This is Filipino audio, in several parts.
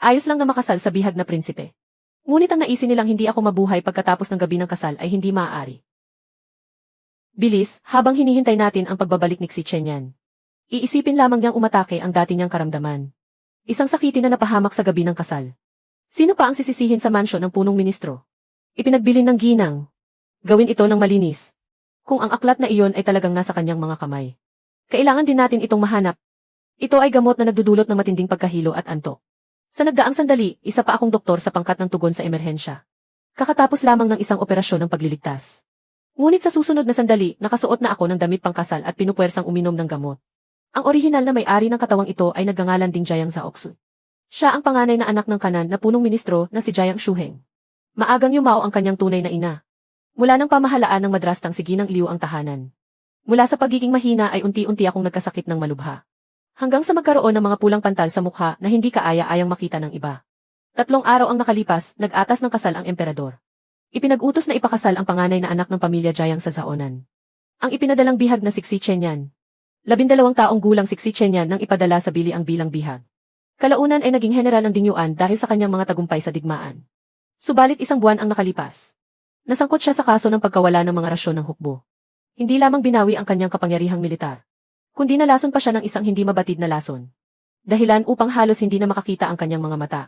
Ayos lang na makasal sa bihag na prinsipe. Ngunit ang naisin nilang hindi ako mabuhay pagkatapos ng gabi ng kasal ay hindi maaari. Bilis, habang hinihintay natin ang pagbabalik ni Xi Chenyan. Iisipin lamang niyang umatake ang dati niyang karamdaman. Isang sakitin na napahamak sa gabi ng kasal. Sino pa ang sisisihin sa mansyon ng punong ministro? Ipinagbilin ng ginang. Gawin ito ng malinis. Kung ang aklat na iyon ay talagang nasa kanyang mga kamay. Kailangan din natin itong mahanap. Ito ay gamot na nagdudulot ng matinding pagkahilo at antok. Sa nagdaang sandali, isa pa akong doktor sa pangkat ng tugon sa emerhensya. Kakatapos lamang ng isang operasyon ng pagliligtas. Ngunit sa susunod na sandali, nakasuot na ako ng damit pangkasal at pinupuwersang uminom ng gamot. Ang orihinal na may-ari ng katawang ito ay nagngangalan ding Jiang Zhaoxu. Siya ang panganay na anak ng kanan na punong ministro na si Jiang Shuheng. Maagang yumao ang kanyang tunay na ina. Mula ng pamahalaan ng madrastang si Ginang Liu ang tahanan. Mula sa pagiging mahina ay unti-unti akong nagkasakit ng malubha. Hanggang sa magkaroon ng mga pulang pantal sa mukha na hindi kaaya-ayang makita ng iba. 3 araw ang nakalipas, nag-atas ng kasal ang emperador. Ipinag-utos na ipakasal ang panganay na anak ng pamilya Jiang sa Zaonan. Ang ipinadalang bihag na si Xi Chenyan. 12 taong gulang si Xi Chenyan nang ipadala sa bili ang bilang bihag. Kalaunan ay naging general ng Dingyuan dahil sa kanyang mga tagumpay sa digmaan. Subalit 1 buwan ang nakalipas. Nasangkot siya sa kaso ng pagkawala ng mga rasyon ng hukbo. Hindi lamang binawi ang kanyang kapangyarihang militar, kundi nalason pa siya ng isang hindi mabatid na lason. Dahilan upang halos hindi na makakita ang kanyang mga mata.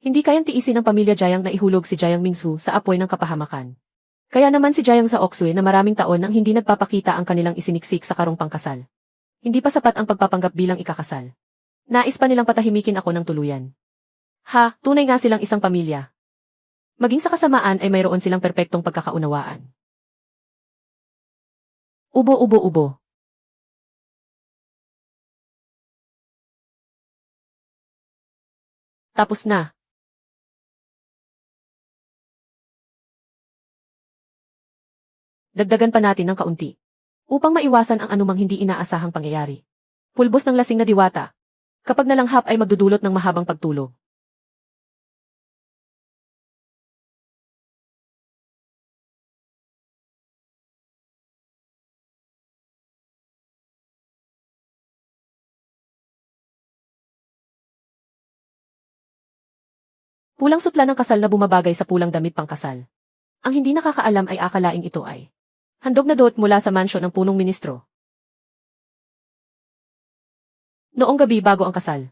Hindi kayang tiisin ng pamilya Jiang na ihulog si Jiang Mingsu sa apoy ng kapahamakan. Kaya naman si Jiang Zhaoxu na maraming taon nang hindi nagpapakita ang kanilang isiniksik sa karong pangkasal. Hindi pa sapat ang pagpapanggap bilang ikakasal. Nais pa nilang patahimikin ako ng tuluyan. Ha, tunay nga silang isang pamilya. Maging sa kasamaan ay mayroon silang perpektong pagkakaunawaan. Ubo. Tapos na. Dagdagan pa natin ng kaunti. Upang maiwasan ang anumang hindi inaasahang pangyayari. Pulbos ng lasing na diwata. Kapag nalanghap ay magdudulot ng mahabang pagtulog. Pulang sutla ng kasal na bumabagay sa pulang damit pangkasal. Ang hindi nakakaalam ay akalaing ito ay handog na dot mula sa mansyon ng punong ministro. Noong gabi bago ang kasal.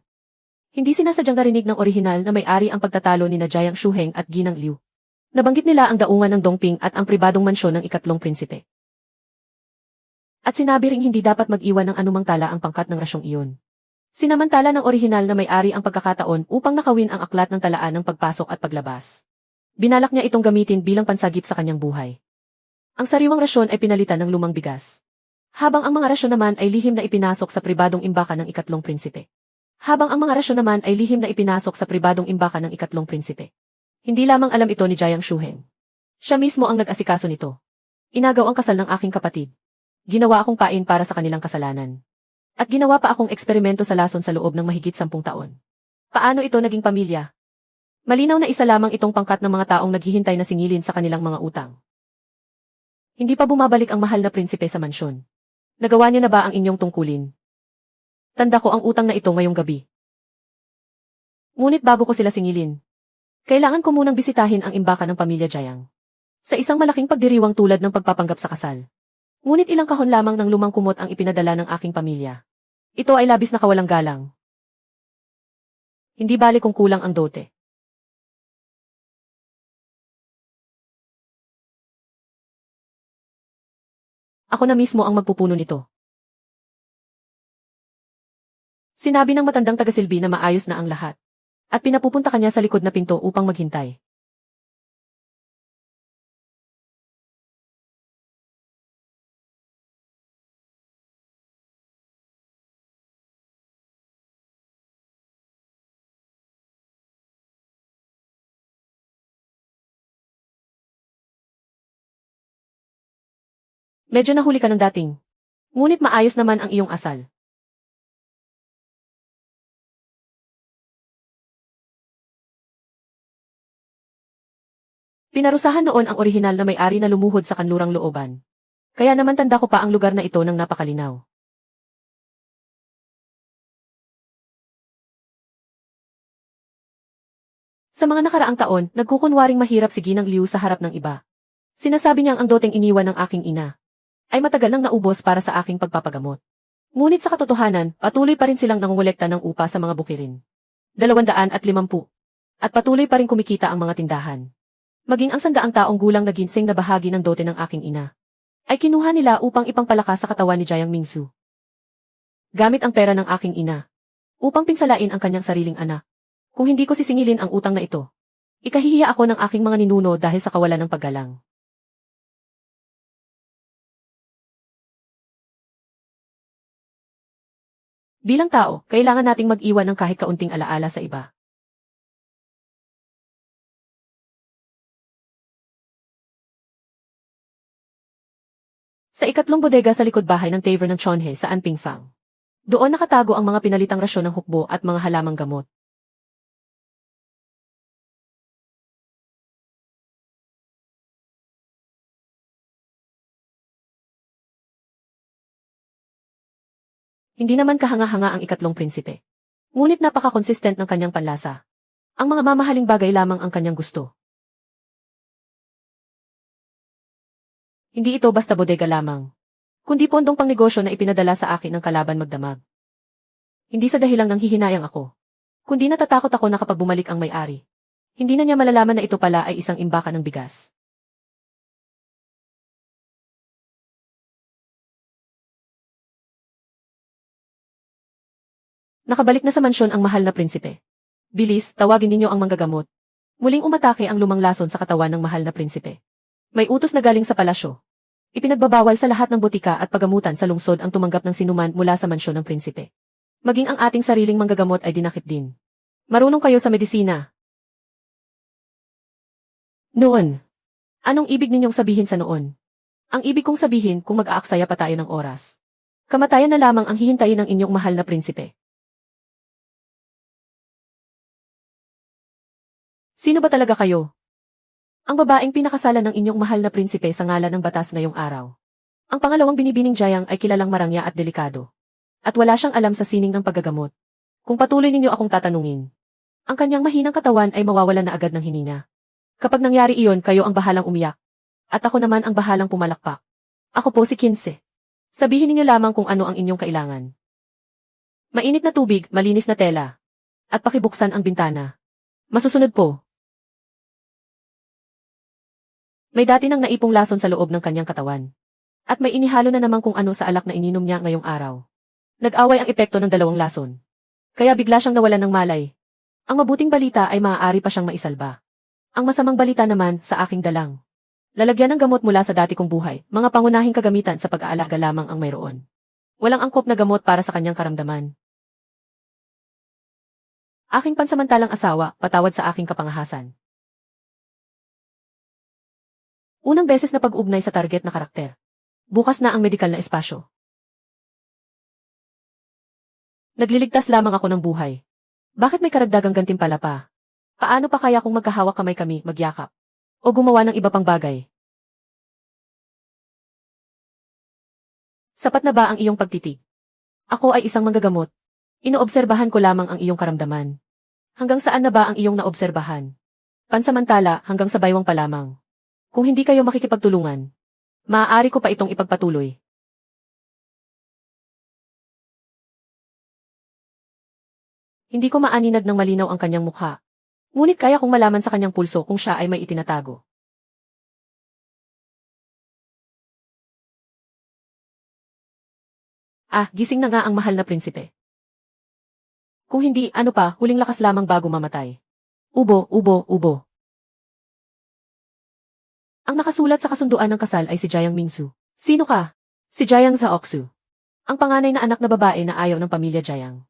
Hindi sinasadyang narinig ng orihinal na may-ari ang pagtatalo ni na Jiang Shuheng at Ginang Liu. Nabanggit nila ang daungan ng Dongping at ang pribadong mansyon ng ikatlong prinsipe. At sinabi ring hindi dapat mag-iwan ng anumang tala ang pangkat ng rasyong iyon. Sinamantala ng orihinal na may-ari ang pagkakataon upang nakawin ang aklat ng talaan ng pagpasok at paglabas. Binalak niya itong gamitin bilang pansagip sa kanyang buhay. Ang sariwang rasyon ay pinalitan ng lumang bigas. Habang ang mga rasyon naman ay lihim na ipinasok sa pribadong imbakan ng ikatlong prinsipe. Hindi lamang alam ito ni Jiang Shuheng. Siya mismo ang nag-asikaso nito. Inagaw ang kasal ng aking kapatid. Ginawa akong pain para sa kanilang kasalanan. At ginawa pa akong eksperimento sa lason sa loob ng mahigit 10 taon. Paano ito naging pamilya? Malinaw na isa lamang itong pangkat ng mga taong naghihintay na singilin sa kanilang mga utang. Hindi pa bumabalik ang mahal na prinsipe sa mansyon. Nagawa niya na ba ang inyong tungkulin? Tanda ko ang utang na ito ngayong gabi. Ngunit bago ko sila singilin, kailangan ko munang bisitahin ang imbakan ng pamilya Jiang. Sa isang malaking pagdiriwang tulad ng pagpapanggap sa kasal. Ngunit ilang kahon lamang ng lumang kumot ang ipinadala ng aking pamilya. Ito ay labis na kawalang galang. Hindi bali kung kulang ang dote. Ako na mismo ang magpupuno nito. Sinabi ng matandang tagasilbi na maayos na ang lahat. At pinapupunta kanya sa likod na pinto upang maghintay. Medyo nahuli ka ng dating. Ngunit maayos naman ang iyong asal. Pinarusahan noon ang orihinal na may-ari na lumuhod sa kanlurang looban. Kaya naman tanda ko pa ang lugar na ito ng napakalinaw. Sa mga nakaraang taon, nagkukunwaring mahirap si Ginang Liu sa harap ng iba. Sinasabi niyang ang doteng iniwan ng aking ina ay matagal nang naubos para sa aking pagpapagamot. Ngunit sa katotohanan, patuloy pa rin silang nangungulekta ng upa sa mga bukirin. 250. At patuloy pa rin kumikita ang mga tindahan. Maging ang 100 taong gulang na ginseng na bahagi ng dote ng aking ina ay kinuha nila upang ipangpalakas sa katawan ni Jiang Mingsu. Gamit ang pera ng aking ina upang pinsalain ang kanyang sariling anak. Kung hindi ko sisingilin ang utang na ito, ikahihiya ako ng aking mga ninuno dahil sa kawalan ng paggalang. Bilang tao, kailangan nating mag-iwan ng kahit kaunting alaala sa iba. Sa ikatlong bodega sa likod bahay ng tavern ng Chonhe sa Anpingfang. Doon nakatago ang mga pinalitang rasyon ng hukbo at mga halamang gamot. Hindi naman kahanga-hanga ang ikatlong prinsipe. Ngunit napaka-consistent ng kanyang panlasa. Ang mga mamahaling bagay lamang ang kanyang gusto. Hindi ito basta bodega lamang, kundi pondong pangnegosyo na ipinadala sa akin ng kalaban magdamag. Hindi sa dahilang nanghihinayang ako, kundi natatakot ako na kapag bumalik ang may-ari, hindi na niya malalaman na ito pala ay isang imbakan ng bigas. Nakabalik na sa mansyon ang mahal na prinsipe. Bilis, tawagin ninyo ang manggagamot. Muling umatake ang lumang lason sa katawan ng mahal na prinsipe. May utos na galing sa palasyo. Ipinagbabawal sa lahat ng botika at pagamutan sa lungsod ang tumanggap ng sinuman mula sa mansyon ng prinsipe. Maging ang ating sariling manggagamot ay dinakip din. Marunong kayo sa medisina. Noon. Anong ibig ninyong sabihin sa noon? Ang ibig kong sabihin kung mag-aaksaya pa tayo ng oras. Kamatayan na lamang ang hihintayin ng inyong mahal na prinsipe. Sino ba talaga kayo? Ang babaeng pinakasalan ng inyong mahal na prinsipe sa ngalan ng batas ngayong araw. Ang pangalawang binibining Jiang ay kilalang marangya at delikado. At wala siyang alam sa sining ng paggagamot. Kung patuloy ninyo akong tatanungin, ang kanyang mahinang katawan ay mawawalan na agad ng hininga. Kapag nangyari iyon, kayo ang bahalang umiyak. At ako naman ang bahalang pumalakpak. Ako po si Kinse. Sabihin ninyo lamang kung ano ang inyong kailangan. Mainit na tubig, malinis na tela. At pakibuksan ang bintana. Masusunod po. May dati nang naipong lason sa loob ng kanyang katawan. At may inihalo na naman kung ano sa alak na ininom niya ngayong araw. Nag-away ang epekto ng dalawang lason. Kaya bigla siyang nawalan ng malay. Ang mabuting balita ay maaari pa siyang maisalba. Ang masamang balita naman sa aking dalang. Lalagyan ng gamot mula sa dati kong buhay, mga pangunahing kagamitan sa pag-aalaga lamang ang mayroon. Walang angkop na gamot para sa kanyang karamdaman. Aking pansamantalang asawa, patawad sa aking kapangahasan. Unang beses na pag-ugnay sa target na karakter. Bukas na ang medikal na espasyo. Nagliligtas lamang ako ng buhay. Bakit may karagdagang gantimpala pa? Paano pa kaya kung magkahawak kamay kami, magyakap? O gumawa ng iba pang bagay? Sapat na ba ang iyong pagtitig? Ako ay isang manggagamot. Inoobserbahan ko lamang ang iyong karamdaman. Hanggang saan na ba ang iyong naobserbahan? Pansamantala, hanggang sa baywang pa lamang. Kung hindi kayo makikipagtulungan, maaari ko pa itong ipagpatuloy. Hindi ko maaninag ng malinaw ang kanyang mukha. Ngunit kaya kong malaman sa kanyang pulso kung siya ay may itinatago. Gising na nga ang mahal na prinsipe. Kung hindi, ano pa, huling lakas lamang bago mamatay. Ubo, ubo, ubo. Ang nakasulat sa kasunduan ng kasal ay si Jiang Mingsu. Sino ka? Si Jiang Zhaoxu. Ang panganay na anak na babae na ayaw ng pamilya Jiang.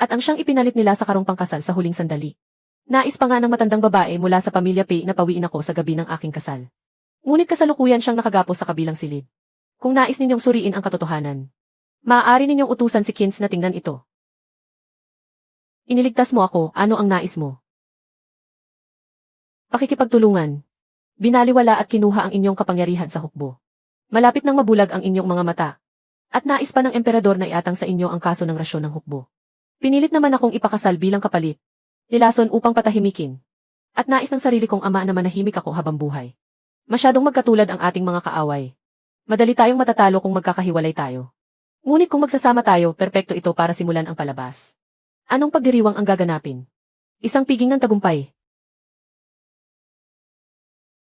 At ang siyang ipinalit nila sa karong pangkasal sa huling sandali. Nais pa nga ng matandang babae mula sa pamilya Pei na pawiin ako sa gabi ng aking kasal. Ngunit kasalukuyan siyang nakagapos sa kabilang silid. Kung nais ninyong suriin ang katotohanan, maaari ninyong utusan si Kins na tingnan ito. Iniligtas mo ako, ano ang nais mo? Pakikipagtulungan. Binaliwala at kinuha ang inyong kapangyarihan sa hukbo. Malapit nang mabulag ang inyong mga mata. At nais pa ng emperador na iatang sa inyo ang kaso ng rasyon ng hukbo. Pinilit naman akong ipakasal bilang kapalit. Nilason upang patahimikin. At nais ng sarili kong ama na manahimik ako habang buhay. Masyadong magkatulad ang ating mga kaaway. Madali tayong matatalo kung magkakahiwalay tayo. Ngunit kung magsasama tayo, perpekto ito para simulan ang palabas. Anong pagdiriwang ang gaganapin? Isang piging ng tagumpay.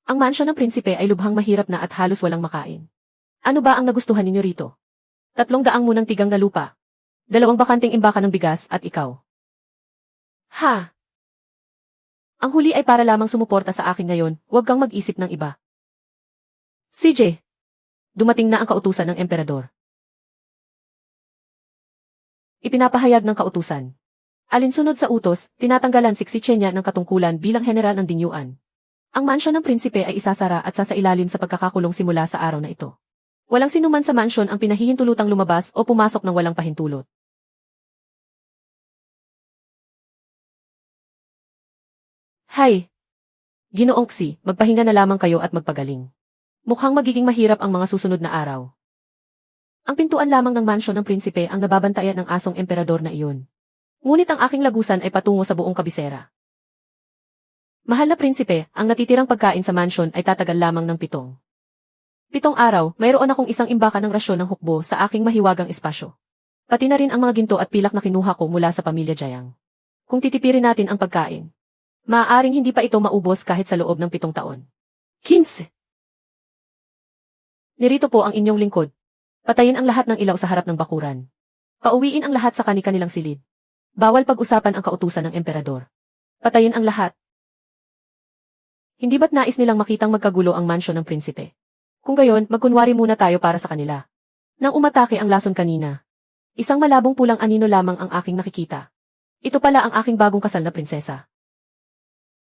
Ang mansyon ng prinsipe ay lubhang mahirap na at halos walang makain. Ano ba ang nagustuhan ninyo rito? 300 munang tigang na lupa. 2 bakanteng imbaka ng bigas at ikaw. Ha? Ang huli ay para lamang sumuporta sa akin ngayon, huwag kang mag-isip ng iba. CJ. Dumating na ang kautusan ng emperador. Ipinapahayag ng kautusan. Alinsunod sa utos, tinatanggalan si Xichenya ng katungkulan bilang general ng Dinyuan. Ang mansyon ng prinsipe ay isasara at sasailalim sa pagkakakulong simula sa araw na ito. Walang sinuman sa mansyon ang pinahihintulutang lumabas o pumasok ng walang pahintulot. Hay! Ginoong Xi, magpahinga na lamang kayo at magpagaling. Mukhang magiging mahirap ang mga susunod na araw. Ang pintuan lamang ng mansyon ng prinsipe ang nababantayan ng asong emperador na iyon. Ngunit ang aking lagusan ay patungo sa buong kabisera. Mahal na prinsipe, ang natitirang pagkain sa mansyon ay tatagal lamang ng 7 araw, mayroon akong isang imbaka ng rasyon ng hukbo sa aking mahiwagang espasyo. Pati na rin ang mga ginto at pilak na kinuha ko mula sa pamilya Jayang. Kung titipirin natin ang pagkain, maaaring hindi pa ito maubos kahit sa loob ng 7 taon. 15. Nirito po ang inyong lingkod. Patayin ang lahat ng ilaw sa harap ng bakuran. Pauwiin ang lahat sa kani-kanilang silid. Bawal pag-usapan ang kautusan ng emperador. Patayin ang lahat. Hindi ba't nais nilang makitang magkagulo ang mansyon ng prinsipe? Kung gayon, magkunwari muna tayo para sa kanila. Nang umatake ang lason kanina, isang malabong pulang anino lamang ang aking nakikita. Ito pala ang aking bagong kasal na prinsesa.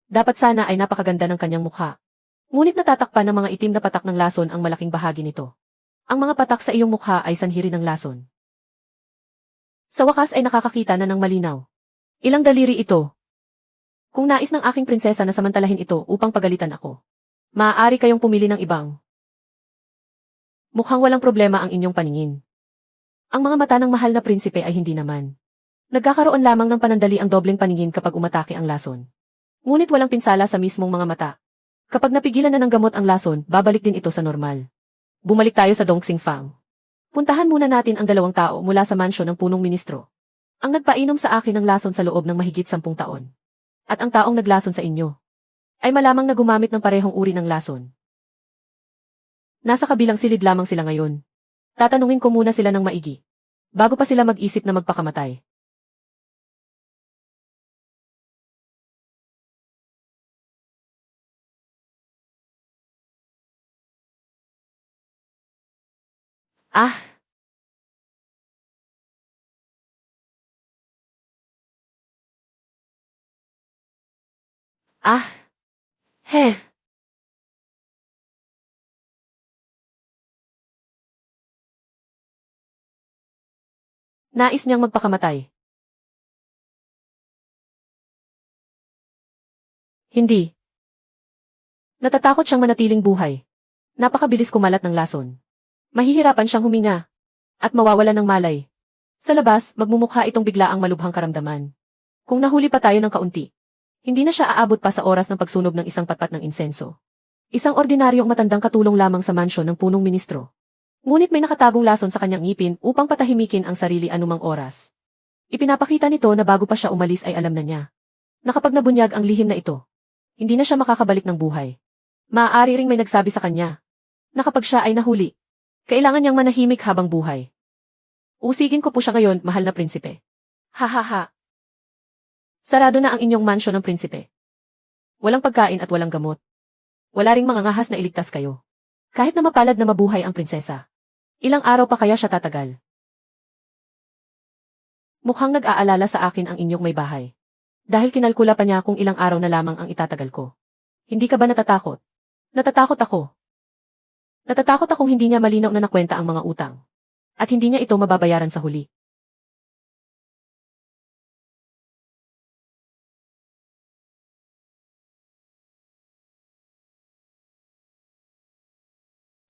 Dapat sana ay napakaganda ng kanyang mukha. Ngunit natatakpan ng mga itim na patak ng lason ang malaking bahagi nito. Ang mga patak sa iyong mukha ay sanhi rin ng lason. Sa wakas ay nakakakita na ng malinaw. Ilang daliri ito. Kung nais ng aking prinsesa na samantalahin ito upang pagalitan ako, maaari kayong pumili ng ibang. Mukhang walang problema ang inyong paningin. Ang mga mata ng mahal na prinsipe ay hindi naman. Nagkakaroon lamang ng panandali ang dobleng paningin kapag umatake ang lason. Ngunit walang pinsala sa mismong mga mata. Kapag napigilan na ng gamot ang lason, babalik din ito sa normal. Bumalik tayo sa Dongxing Fang. Puntahan muna natin ang 2 tao mula sa mansyon ng punong ministro. Ang nagpainom sa akin ng lason sa loob ng mahigit 10 taon. At ang taong naglason sa inyo ay malamang na gumamit ng parehong uri ng lason. Nasa kabilang silid lamang sila ngayon. Tatanungin ko muna sila ng maigi, bago pa sila mag-isip na magpakamatay. Ah! Ah! He! Nais niyang magpakamatay. Hindi. Natatakot siyang manatiling buhay. Napakabilis kumalat ng lason. Mahihirapan siyang huminga. At mawawalan ng malay. Sa labas, magmumukha itong biglaang malubhang karamdaman. Kung nahuli pa tayo ng kaunti, hindi na siya aabot pa sa oras ng pagsunog ng isang patpat ng insenso. Isang ordinaryong matandang katulong lamang sa mansyon ng punong ministro. Ngunit may nakatagong lason sa kanyang ngipin upang patahimikin ang sarili anumang oras. Ipinapakita nito na bago pa siya umalis ay alam na niya na kapag nabunyag ang lihim na ito, hindi na siya makakabalik ng buhay. Maaari ring may nagsabi sa kanya na kapag siya ay nahuli, kailangan niyang manahimik habang buhay. Usigin ko po siya ngayon, mahal na prinsipe. Ha. Sarado na ang inyong mansyon ng prinsipe. Walang pagkain at walang gamot. Wala ring mga ngahas na iligtas kayo. Kahit na mapalad na mabuhay ang prinsesa. Ilang araw pa kaya siya tatagal? Mukhang nag-aalala sa akin ang inyong may bahay. Dahil kinalkula pa niya kung ilang araw na lamang ang itatagal ko. Hindi ka ba natatakot? Natatakot ako. Natatakot akong hindi niya malinaw na nakwenta ang mga utang. At hindi niya ito mababayaran sa huli.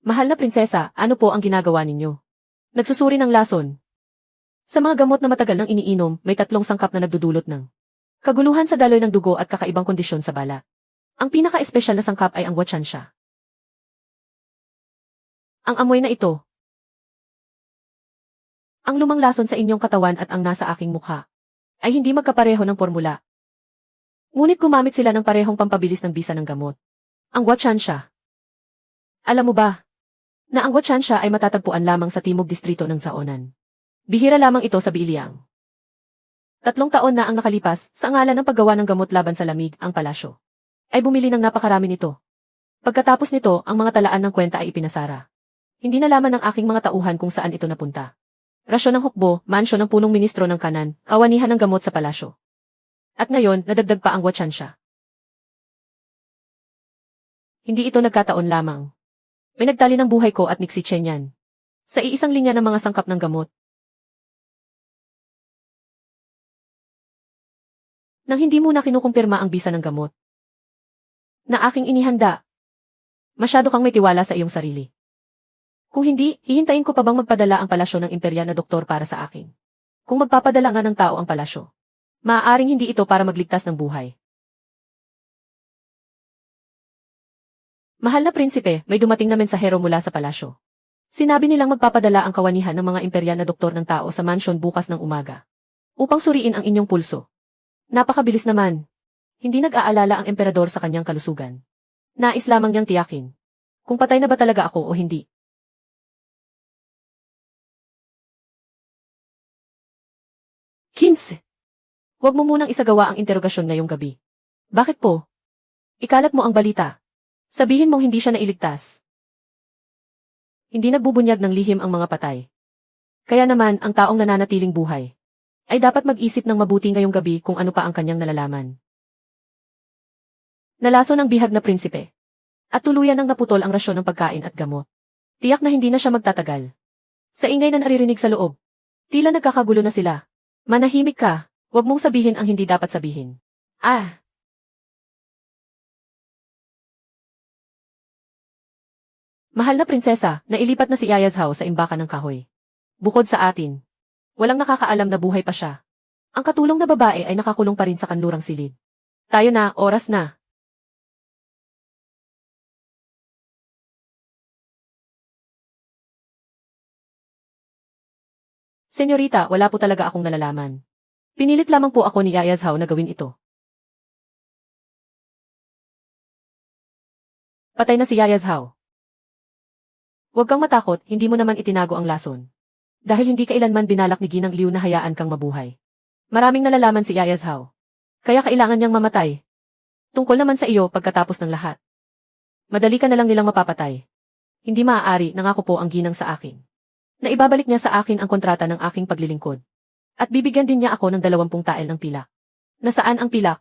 Mahal na prinsesa, ano po ang ginagawa ninyo? Nagsusuri ng lason. Sa mga gamot na matagal nang iniinom, may 3 sangkap na nagdudulot ng kaguluhan sa daloy ng dugo at kakaibang kondisyon sa balat. Ang pinaka-espesyal na sangkap ay ang Wachansha. Ang amoy na ito. Ang lumang lason sa inyong katawan at ang nasa aking mukha ay hindi magkapareho ng formula. Ngunit gumamit sila ng parehong pampabilis ng bisa ng gamot. Ang Wachansha. Alam mo ba na ang Wachansha ay matatagpuan lamang sa timog distrito ng Zaonan? Bihira lamang ito sa Biliang. 3 taon na ang nakalipas sa ngalan ng paggawa ng gamot laban sa lamig, ang palasyo ay bumili ng napakarami nito. Pagkatapos nito, ang mga talaan ng kwenta ay ipinasara. Hindi nalaman ng aking mga tauhan kung saan ito napunta. Rasyon ng hukbo, mansyon ng punong ministro ng kanan, kawanihan ng gamot sa palasyo. At ngayon, nadagdag pa ang Wachansha. Hindi ito nagkataon lamang. May nagtali ng buhay ko at ni si Chenyan sa iisang linya ng mga sangkap ng gamot. Nang hindi muna kinukumpirma ang bisa ng gamot na aking inihanda. Masyado kang may tiwala sa iyong sarili. Kung hindi, hihintayin ko pa bang magpadala ang palasyo ng imperya na doktor para sa akin? Kung magpapadala nga ng tao ang palasyo, maaaring hindi ito para magligtas ng buhay. Mahal na prinsipe, may dumating na mensahero mula sa palasyo. Sinabi nilang magpapadala ang kawanihan ng mga imperya na doktor ng tao sa mansyon bukas ng umaga upang suriin ang inyong pulso. Napakabilis naman. Hindi nag-aalala ang emperador sa kanyang kalusugan. Nais lamang niyang tiyakin kung patay na ba talaga ako o hindi. Kinse, huwag mo munang isagawa ang interogasyon ngayong gabi. Bakit po? Ikalat mo ang balita. Sabihin mong hindi siya nailigtas. Hindi nagbubunyag ng lihim ang mga patay. Kaya naman, ang taong nananatiling buhay ay dapat mag-isip ng mabuti ngayong gabi kung ano pa ang kanyang nalalaman. Nalaso ng bihag na prinsipe. At tuluyan ng naputol ang rasyon ng pagkain at gamot. Tiyak na hindi na siya magtatagal. Sa ingay na naririnig sa loob, tila nagkakagulo na sila. Manahimik ka, huwag mong sabihin ang hindi dapat sabihin. Ah! Mahal na prinsesa, nailipat na si Yayazhao sa imbakan ng kahoy. Bukod sa atin, walang nakakaalam na buhay pa siya. Ang katulong na babae ay nakakulong pa rin sa kanlurang silid. Tayo na, oras na. Senyorita, wala po talaga akong nalalaman. Pinilit lamang po ako ni Yayazhao na gawin ito. Patay na si Yayazhao. Huwag kang matakot, hindi mo naman itinago ang lason. Dahil hindi kailanman binalak ni Ginang Liu na hayaan kang mabuhay. Maraming nalalaman si Yayazhao. Kaya kailangan niyang mamatay. Tungkol naman sa iyo pagkatapos ng lahat. Madali ka na lang nilang mapapatay. Hindi maaari, nangako po ang Ginang sa akin na ibabalik niya sa akin ang kontrata ng aking paglilingkod. At bibigyan din niya ako ng 20 tael ng pilak. Nasaan ang pilak?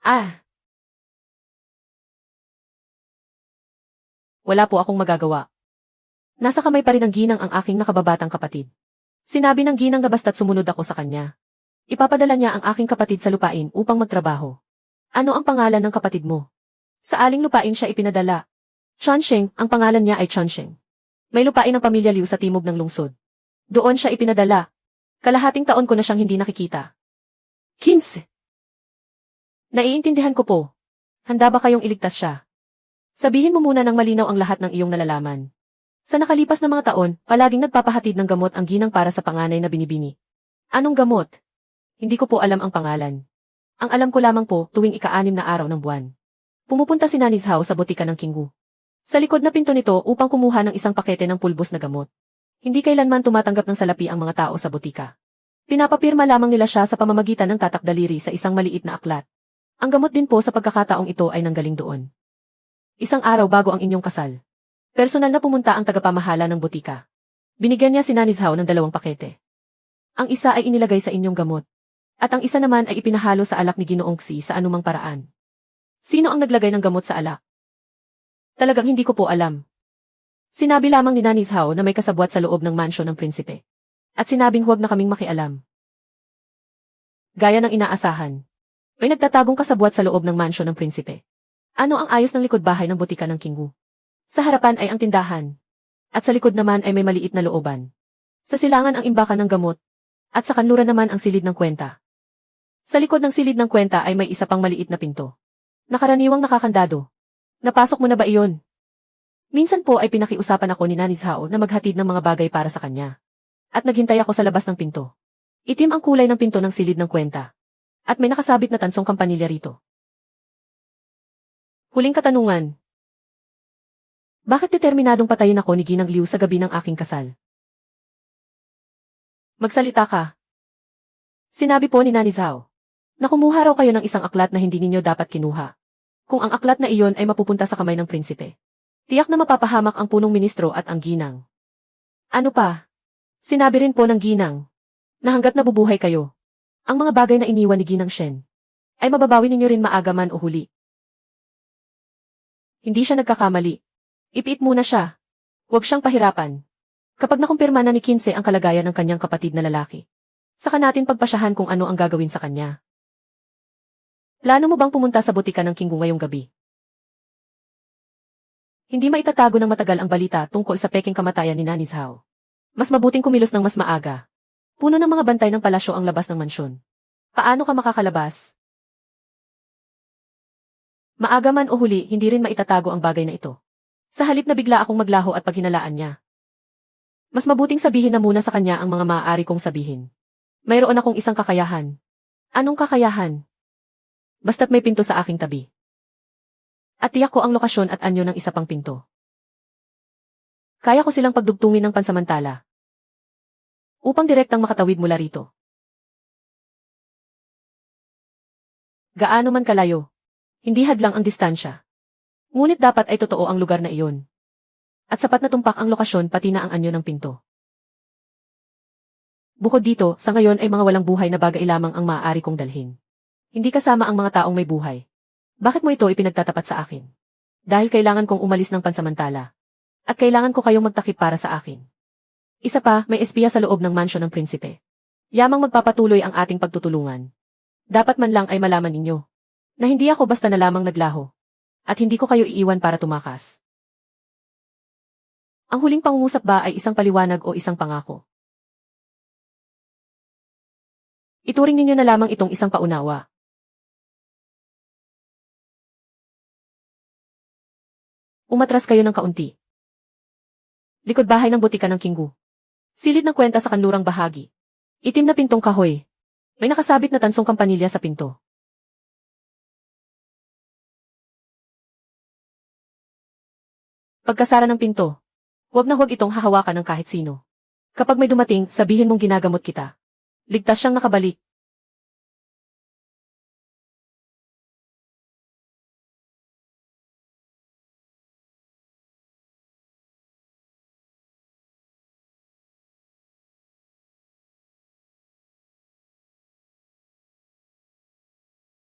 Ah! Wala po akong magagawa. Nasa kamay pa rin ng Ginang ang aking nakababatang kapatid. Sinabi ng Ginang na basta't sumunod ako sa kanya, ipapadala niya ang aking kapatid sa lupain upang magtrabaho. Ano ang pangalan ng kapatid mo? Sa aling lupain siya ipinadala. Chonsheng, ang pangalan niya ay Chonsheng. May lupain ng pamilya Liu sa timog ng lungsod. Doon siya ipinadala. Kalahating taon ko na siyang hindi nakikita. 15. Naiintindihan ko po. Handa ba kayong iligtas siya? Sabihin mo muna ng malinaw ang lahat ng iyong nalalaman. Sa nakalipas na mga taon, palaging nagpapahatid ng gamot ang Ginang para sa panganay na binibini. Anong gamot? Hindi ko po alam ang pangalan. Ang alam ko lamang po, tuwing ika-6 na araw ng buwan, pumupunta si Nanizhao sa botika ng Kinggu. Sa likod na pinto nito upang kumuha ng isang pakete ng pulbos na gamot. Hindi kailanman tumatanggap ng salapi ang mga tao sa botika. Pinapapirma lamang nila siya sa pamamagitan ng tatakdaliri sa isang maliit na aklat. Ang gamot din po sa pagkakataong ito ay nanggaling doon. Isang araw bago ang inyong kasal, personal na pumunta ang tagapamahala ng botika. Binigyan niya si Nanizhao ng 2 pakete. Ang isa ay inilagay sa inyong gamot. At ang isa naman ay ipinahalo sa alak ni Ginoong Xi sa anumang paraan. Sino ang naglagay ng gamot sa alak? Talagang hindi ko po alam. Sinabi lamang ni Nanizhao na may kasabwat sa loob ng mansyon ng prinsipe. At sinabing huwag na kaming makialam. Gaya ng inaasahan, may nagtatagong kasabwat sa loob ng mansyon ng prinsipe. Ano ang ayos ng likod bahay ng botika ng Kinggu? Sa harapan ay ang tindahan. At sa likod naman ay may maliit na looban. Sa silangan ang imbakan ng gamot. At sa kanluran naman ang silid ng kwenta. Sa likod ng silid ng kwenta ay may isa pang maliit na pinto. Nakaraniwang nakakandado. Napasok mo na ba iyon? Minsan po ay pinakiusapan ako ni Nanis Hao na maghatid ng mga bagay para sa kanya. At naghintay ako sa labas ng pinto. Itim ang kulay ng pinto ng silid ng kwenta. At may nakasabit na tansong kampanilya rito. Huling katanungan. Bakit determinadong patayin ako ni Ginang Liu sa gabi ng aking kasal? Magsalita ka. Sinabi po ni Nanis Hao. Nakumuha raw kayo ng isang aklat na hindi ninyo dapat kinuha. Kung ang aklat na iyon ay mapupunta sa kamay ng prinsipe. Tiyak na mapapahamak ang punong ministro at ang ginang. Ano pa? Sinabi rin po ng ginang na hanggat nabubuhay kayo, ang mga bagay na iniwan ni Ginang Shen ay mababawi ninyo rin maaga man o huli. Hindi siya nagkakamali. Ipiit muna siya. Huwag siyang pahirapan. Kapag nakumpirma na ni Kinse ang kalagayan ng kanyang kapatid na lalaki, saka natin pagpasyahan kung ano ang gagawin sa kanya. Plano mo bang pumunta sa butika ng Kinggu ngayong gabi? Hindi maitatago ng matagal ang balita tungkol sa peking kamatayan ni Nanis Hao. Mas mabuting kumilos ng mas maaga. Puno ng mga bantay ng palasyo ang labas ng mansyon. Paano ka makakalabas? Maaga man o huli, hindi rin maitatago ang bagay na ito. Sa halip na bigla akong maglaho at paghinalaan niya. Mas mabuting sabihin na muna sa kanya ang mga maaari kong sabihin. Mayroon akong isang kakayahan. Anong kakayahan? Basta't may pinto sa aking tabi. At tiyak ko ang lokasyon at anyo ng isa pang pinto. Kaya ko silang pagdugtungin ng pansamantala. Upang direktang makatawid mula rito. Gaano man kalayo, hindi hadlang ang distansya. Ngunit dapat ay totoo ang lugar na iyon. At sapat na tumpak ang lokasyon pati na ang anyo ng pinto. Bukod dito, sa ngayon ay mga walang buhay na bagay lamang ang maaari kong dalhin. Hindi kasama ang mga taong may buhay. Bakit mo ito ipinagtatapat sa akin? Dahil kailangan kong umalis ng pansamantala. At kailangan ko kayong magtakip para sa akin. Isa pa, may espiya sa loob ng mansyon ng prinsipe. Yamang magpapatuloy ang ating pagtutulungan. Dapat man lang ay malaman ninyo na hindi ako basta na lamang naglaho. At hindi ko kayo iiwan para tumakas. Ang huling pangungusap ba ay isang paliwanag o isang pangako? Ituring ninyo na lamang itong isang paunawa. Umatras kayo ng kaunti. Likod bahay ng butika ng Kinggu. Silid ng kwenta sa kanlurang bahagi. Itim na pintong kahoy. May nakasabit na tansong kampanilya sa pinto. Pagkasara ng pinto, huwag na huwag itong hahawakan ng kahit sino. Kapag may dumating, sabihin mong ginagamot kita. Ligtas siyang nakabalik.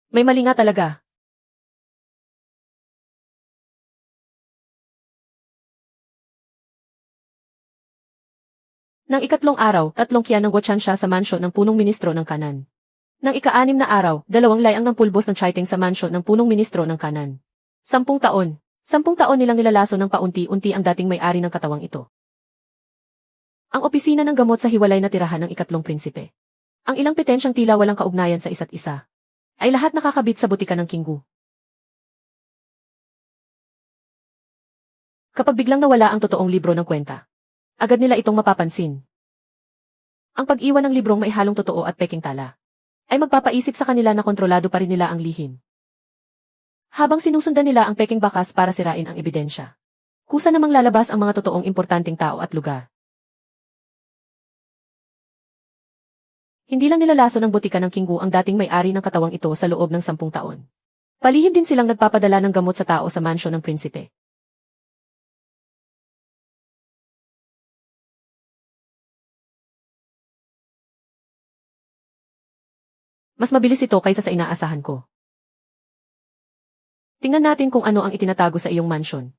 May mali nga talaga. Nang ikatlong araw, 3 kiyan ng Guotian siya sa mansyon ng punong ministro ng kanan. Nang ika-6 na araw, 2 layang ng pulbos ng Chaiting sa mansyon ng punong ministro ng kanan. 10 taon. 10 taon nilang nilalaso ng paunti-unti ang dating may-ari ng katawang ito. Ang opisina ng gamot sa hiwalay na tirahan ng ikatlong prinsipe. Ang ilang petensyang tila walang kaugnayan sa isa't isa. Ay lahat nakakabit sa butika ng Kinggu. Kapag biglang nawala ang totoong libro ng kwenta, agad nila itong mapapansin. Ang pag-iwan ng librong may halong totoo at peking tala ay magpapaisip sa kanila na kontrolado pa rin nila ang lihim. Habang sinusundan nila ang peking bakas para sirain ang ebidensya, kusa namang lalabas ang mga totoong importanteng tao at lugar. Hindi lang nilalaso ng butika ng Kinggu ang dating may-ari ng katawang ito sa loob ng 10 taon. Palihim din silang nagpapadala ng gamot sa tao sa mansyon ng prinsipe. Mas mabilis ito kaysa sa inaasahan ko. Tingnan natin kung ano ang itinatago sa iyong mansyon.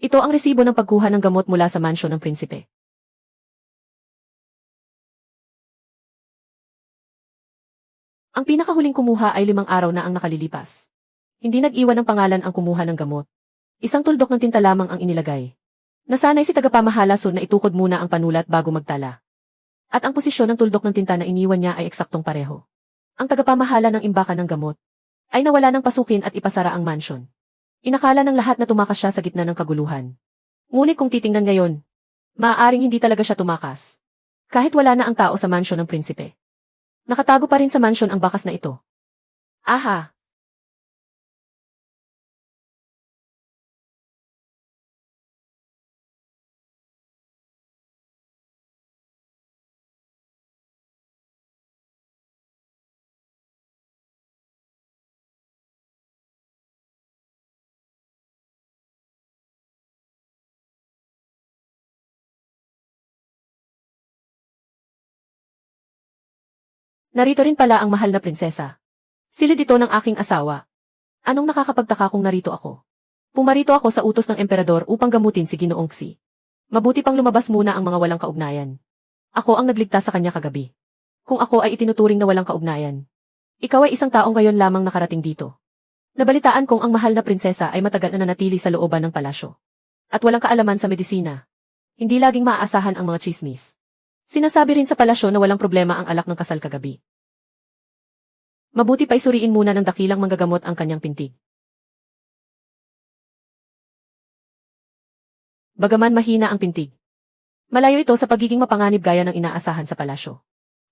Ito ang resibo ng pagkuha ng gamot mula sa mansyon ng prinsipe. Ang pinakahuling kumuha ay 5 araw na ang nakalilipas. Hindi nag-iwan ng pangalan ang kumuha ng gamot. Isang tuldok ng tinta lamang ang inilagay. Nasanay si tagapamahala na itukod muna ang panulat bago magtala. At ang posisyon ng tuldok ng tinta na iniwan niya ay eksaktong pareho. ang tagapamahala ng imbakan ng gamot, ay nawala ng pasukin at ipasara ang mansyon. Inakala ng lahat na tumakas siya sa gitna ng kaguluhan. Ngunit kung titingnan ngayon, maaaring hindi talaga siya tumakas. Kahit wala na ang tao sa mansyon ng prinsipe. Nakatago pa rin sa mansyon ang bakas na ito. Aha! Narito rin pala ang mahal na prinsesa. Silid ito ng aking asawa. Anong nakakapagtaka kung narito ako? Pumarito ako sa utos ng emperador upang gamutin si Ginoong Xi. Mabuti pang lumabas muna ang mga walang kaugnayan. Ako ang nagligtas sa kanya kagabi. Kung ako ay itinuturing na walang kaugnayan. Ikaw ay isang taong ngayon lamang nakarating dito. Nabalitaan kong ang mahal na prinsesa ay matagal na nanatili sa looban ng palasyo. At walang kaalaman sa medisina. Hindi laging maaasahan ang mga chismis. Sinasabi rin sa palasyo na walang problema ang alak ng kasal kagabi. Mabuti pa isuriin muna ng dakilang manggagamot ang kanyang pintig. Bagaman mahina ang pintig. Malayo ito sa pagiging mapanganib gaya ng inaasahan sa palasyo.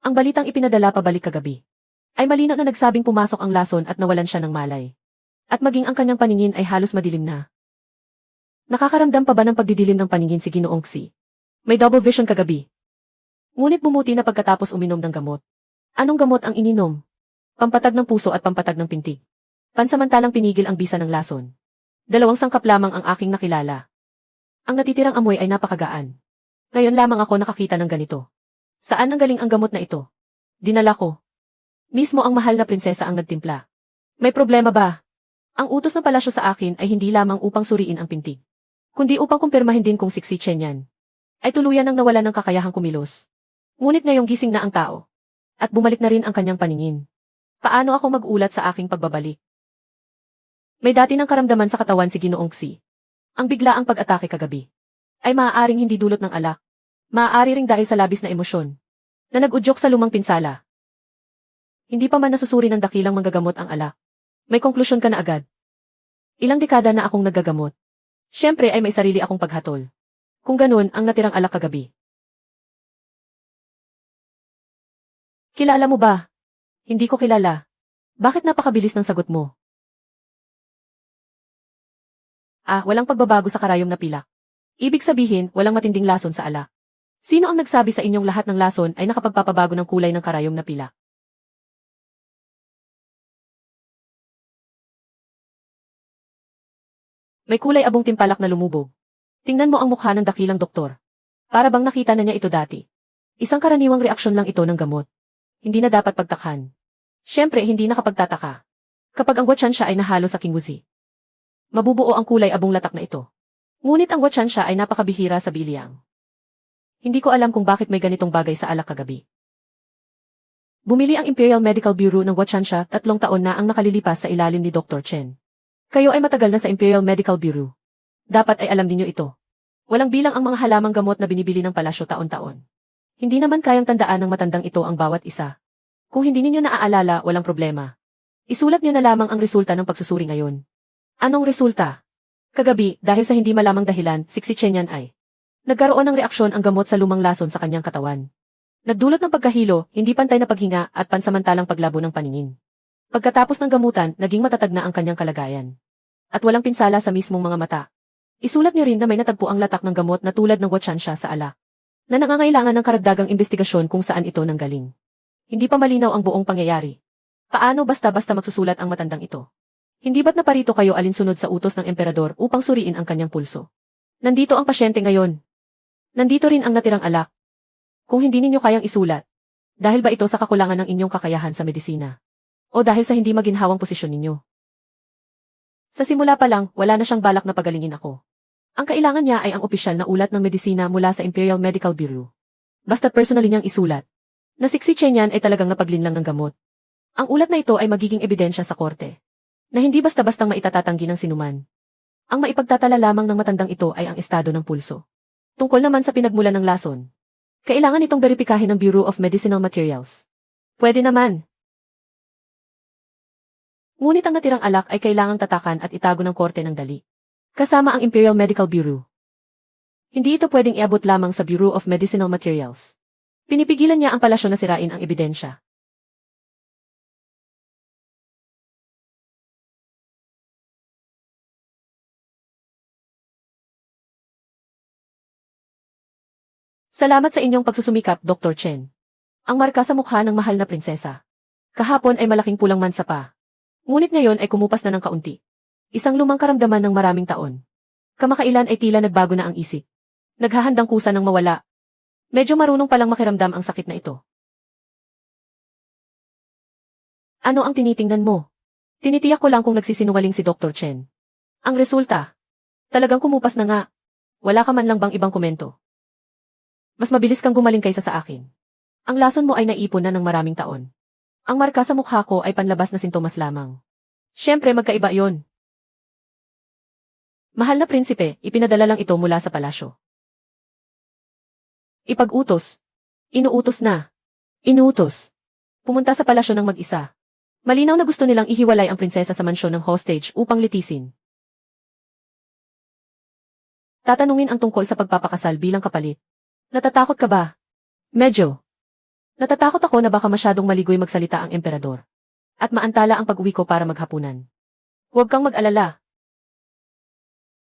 Ang balitang ipinadala pabalik kagabi ay malinaw na nagsabing pumasok ang lason at nawalan siya ng malay. At maging ang kanyang paningin ay halos madilim na. Nakakaramdam pa ba ng pagdidilim ng paningin si Ginoong Xi? May double vision kagabi. Ngunit bumuti na pagkatapos uminom ng gamot. Anong gamot ang ininom? Pampatag ng puso at pampatag ng pintig. Pansamantalang pinigil ang bisa ng lason. 2 sangkap lamang ang aking nakilala. Ang natitirang amoy ay napakagaan. Ngayon lamang ako nakakita ng ganito. Saan ang galing ang gamot na ito? Dinala ko. Mismo ang mahal na prinsesa ang nagtimpla. May problema ba? Ang utos ng palasyo sa akin ay hindi lamang upang suriin ang pintig, kundi upang kumpirmahin din kung si Chen yan ay tuluyan nang nawala ng kakayahang kumilos. Ngunit ngayong gising na ang tao. At bumalik na rin ang kanyang paningin. Paano ako mag-ulat sa aking pagbabalik? May dati ng karamdaman sa katawan si Ginoong Xi. Ang biglaang pag-atake kagabi ay maaaring hindi dulot ng alak. Maaari ring dahil sa labis na emosyon na nag-udyok sa lumang pinsala. Hindi pa man nasusuri ng dakilang manggagamot ang alak. May konklusyon ka na agad. Ilang dekada na akong naggagamot. Siyempre ay may sarili akong paghatol. Kung ganun ang natirang alak kagabi. Kilala mo ba? Hindi ko kilala. Bakit napakabilis ng sagot mo? Walang pagbabago sa karayom na pilak. Ibig sabihin, walang matinding lason sa alak. Sino ang nagsabi sa inyong lahat ng lason ay nakapagpapabago ng kulay ng karayom na pilak? May kulay abong timpalak na lumubog. Tingnan mo ang mukha ng dakilang doktor. Para bang nakita na niya ito dati. Isang karaniwang reaksyon lang ito ng gamot. Hindi na dapat pagtakhan. Siyempre, hindi nakapagtataka. Kapag ang Guachansha ay nahalo sa Kingwuzi. Mabubuo ang kulay abong latak na ito. Ngunit ang Guachansha ay napakabihira sa Biliang. Hindi ko alam kung bakit may ganitong bagay sa alak kagabi. Bumili ang Imperial Medical Bureau ng Guachansha 3 taon na ang nakalilipas sa ilalim ni Dr. Chen. Kayo ay matagal na sa Imperial Medical Bureau. Dapat ay alam ninyo ito. Walang bilang ang mga halamang gamot na binibili ng palasyo taon-taon. Hindi naman kayang tandaan ng matandang ito ang bawat isa. Kung hindi ninyo naaalala, walang problema. Isulat niyo na lamang ang resulta ng pagsusuri ngayon. Anong resulta? Kagabi, dahil sa hindi malamang dahilan, si Chen yan ay nagkaroon ng reaksyon ang gamot sa lumang lason sa kanyang katawan. Nagdulot ng pagkahilo, hindi pantay na paghinga at pansamantalang paglabo ng paningin. Pagkatapos ng gamutan, naging matatag na ang kanyang kalagayan. At walang pinsala sa mismong mga mata. Isulat niyo rin na may natagpo ang latak ng gamot na tulad ng Guachansha sa alak, na nangangailangan ng karagdagang investigasyon kung saan ito nanggaling. Hindi pa malinaw ang buong pangyayari. Paano basta-basta magsusulat ang matandang ito? Hindi ba't naparito kayo alinsunod sa utos ng emperador upang suriin ang kanyang pulso? Nandito ang pasyente ngayon. Nandito rin ang natirang alak. Kung hindi ninyo kayang isulat, dahil ba ito sa kakulangan ng inyong kakayahan sa medisina? O dahil sa hindi maginhawang posisyon ninyo? Sa simula pa lang, wala na siyang balak na pagalingin ako. Ang kailangan niya ay ang opisyal na ulat ng medisina mula sa Imperial Medical Bureau. Basta personally niyang isulat na si Chen yan ay talagang napaglinlang ng gamot. Ang ulat na ito ay magiging ebidensya sa korte, na hindi basta-bastang maitatatanggi ng sinuman. Ang maipagtatala lamang ng matandang ito ay ang estado ng pulso. Tungkol naman sa pinagmulan ng lason, kailangan itong beripikahin ng Bureau of Medicinal Materials. Pwede naman. Ngunit ang natirang alak ay kailangang tatakan at itago ng korte ng dali. Kasama ang Imperial Medical Bureau. Hindi ito pwedeng iabot lamang sa Bureau of Medicinal Materials. Pinipigilan niya ang palasyo na sirain ang ebidensya. Salamat sa inyong pagsusumikap, Dr. Chen. Ang marka sa mukha ng mahal na prinsesa. Kahapon ay malaking pulang mansa pa. Ngunit ngayon ay kumupas na ng kaunti. Isang lumang karamdaman ng maraming taon. Kamakailan ay tila nagbago na ang isip. Naghahandang kusa ng mawala. Medyo marunong palang makiramdam ang sakit na ito. Ano ang tinitingnan mo? Tinitiyak ko lang kung nagsisinungaling si Dr. Chen. Ang resulta, talagang kumupas na nga. Wala ka man lang bang ibang komento? Mas mabilis kang gumaling kaysa sa akin. Ang lason mo ay naipon na ng maraming taon. Ang marka sa mukha ko ay panlabas na sintomas lamang. Siyempre magkaiba yon. Mahal na prinsipe, ipinadala lang ito mula sa palasyo. Ipag-utos. Inuutos na. Inuutos. Pumunta sa palasyo ng mag-isa. Malinaw na gusto nilang ihiwalay ang prinsesa sa mansyon ng hostage upang litisin. Tatanungin ang tungkol sa pagpapakasal bilang kapalit. Natatakot ka ba? Medyo. Natatakot ako na baka masyadong maligoy magsalita ang emperador. At maantala ang pag-uwi ko para maghapunan. Huwag kang mag-alala.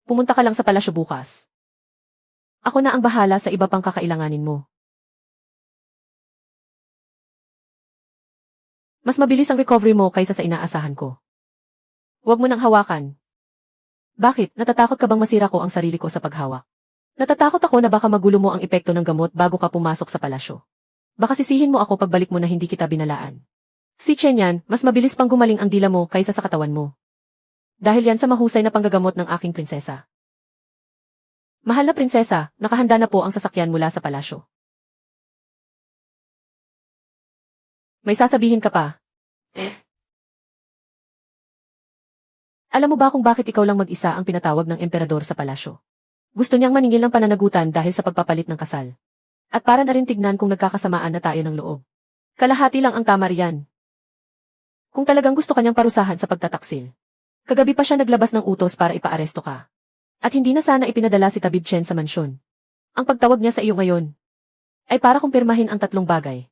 Pumunta ka lang sa palasyo bukas. Ako na ang bahala sa iba pang kakailanganin mo. Mas mabilis ang recovery mo kaysa sa inaasahan ko. Huwag mo nang hawakan. Bakit? Natatakot ka bang masira ko ang sarili ko sa paghawak? Natatakot ako na baka magulo mo ang epekto ng gamot bago ka pumasok sa palasyo. Baka sisihin mo ako pagbalik mo na hindi kita binalaan. Si Chen yan, mas mabilis pang gumaling ang dila mo kaysa sa katawan mo. Dahil yan sa mahusay na panggagamot ng aking prinsesa. Mahal na prinsesa, nakahanda na po ang sasakyan mula sa palasyo. May sasabihin ka pa? Alam mo ba kung bakit ikaw lang mag-isa ang pinatawag ng emperador sa palasyo? Gusto niyang maningil ng pananagutan dahil sa pagpapalit ng kasal. At para na rin tignan kung nagkakasamaan na tayo ng loob. Kalahati lang ang tama riyan. Kung talagang gusto kanyang parusahan sa pagtataksil. Kagabi pa siya naglabas ng utos para ipaaresto ka. At hindi na sana ipinadala si Tabib Chen sa mansyon. Ang pagtawag niya sa iyo ngayon ay para kumpirmahin ang tatlong bagay.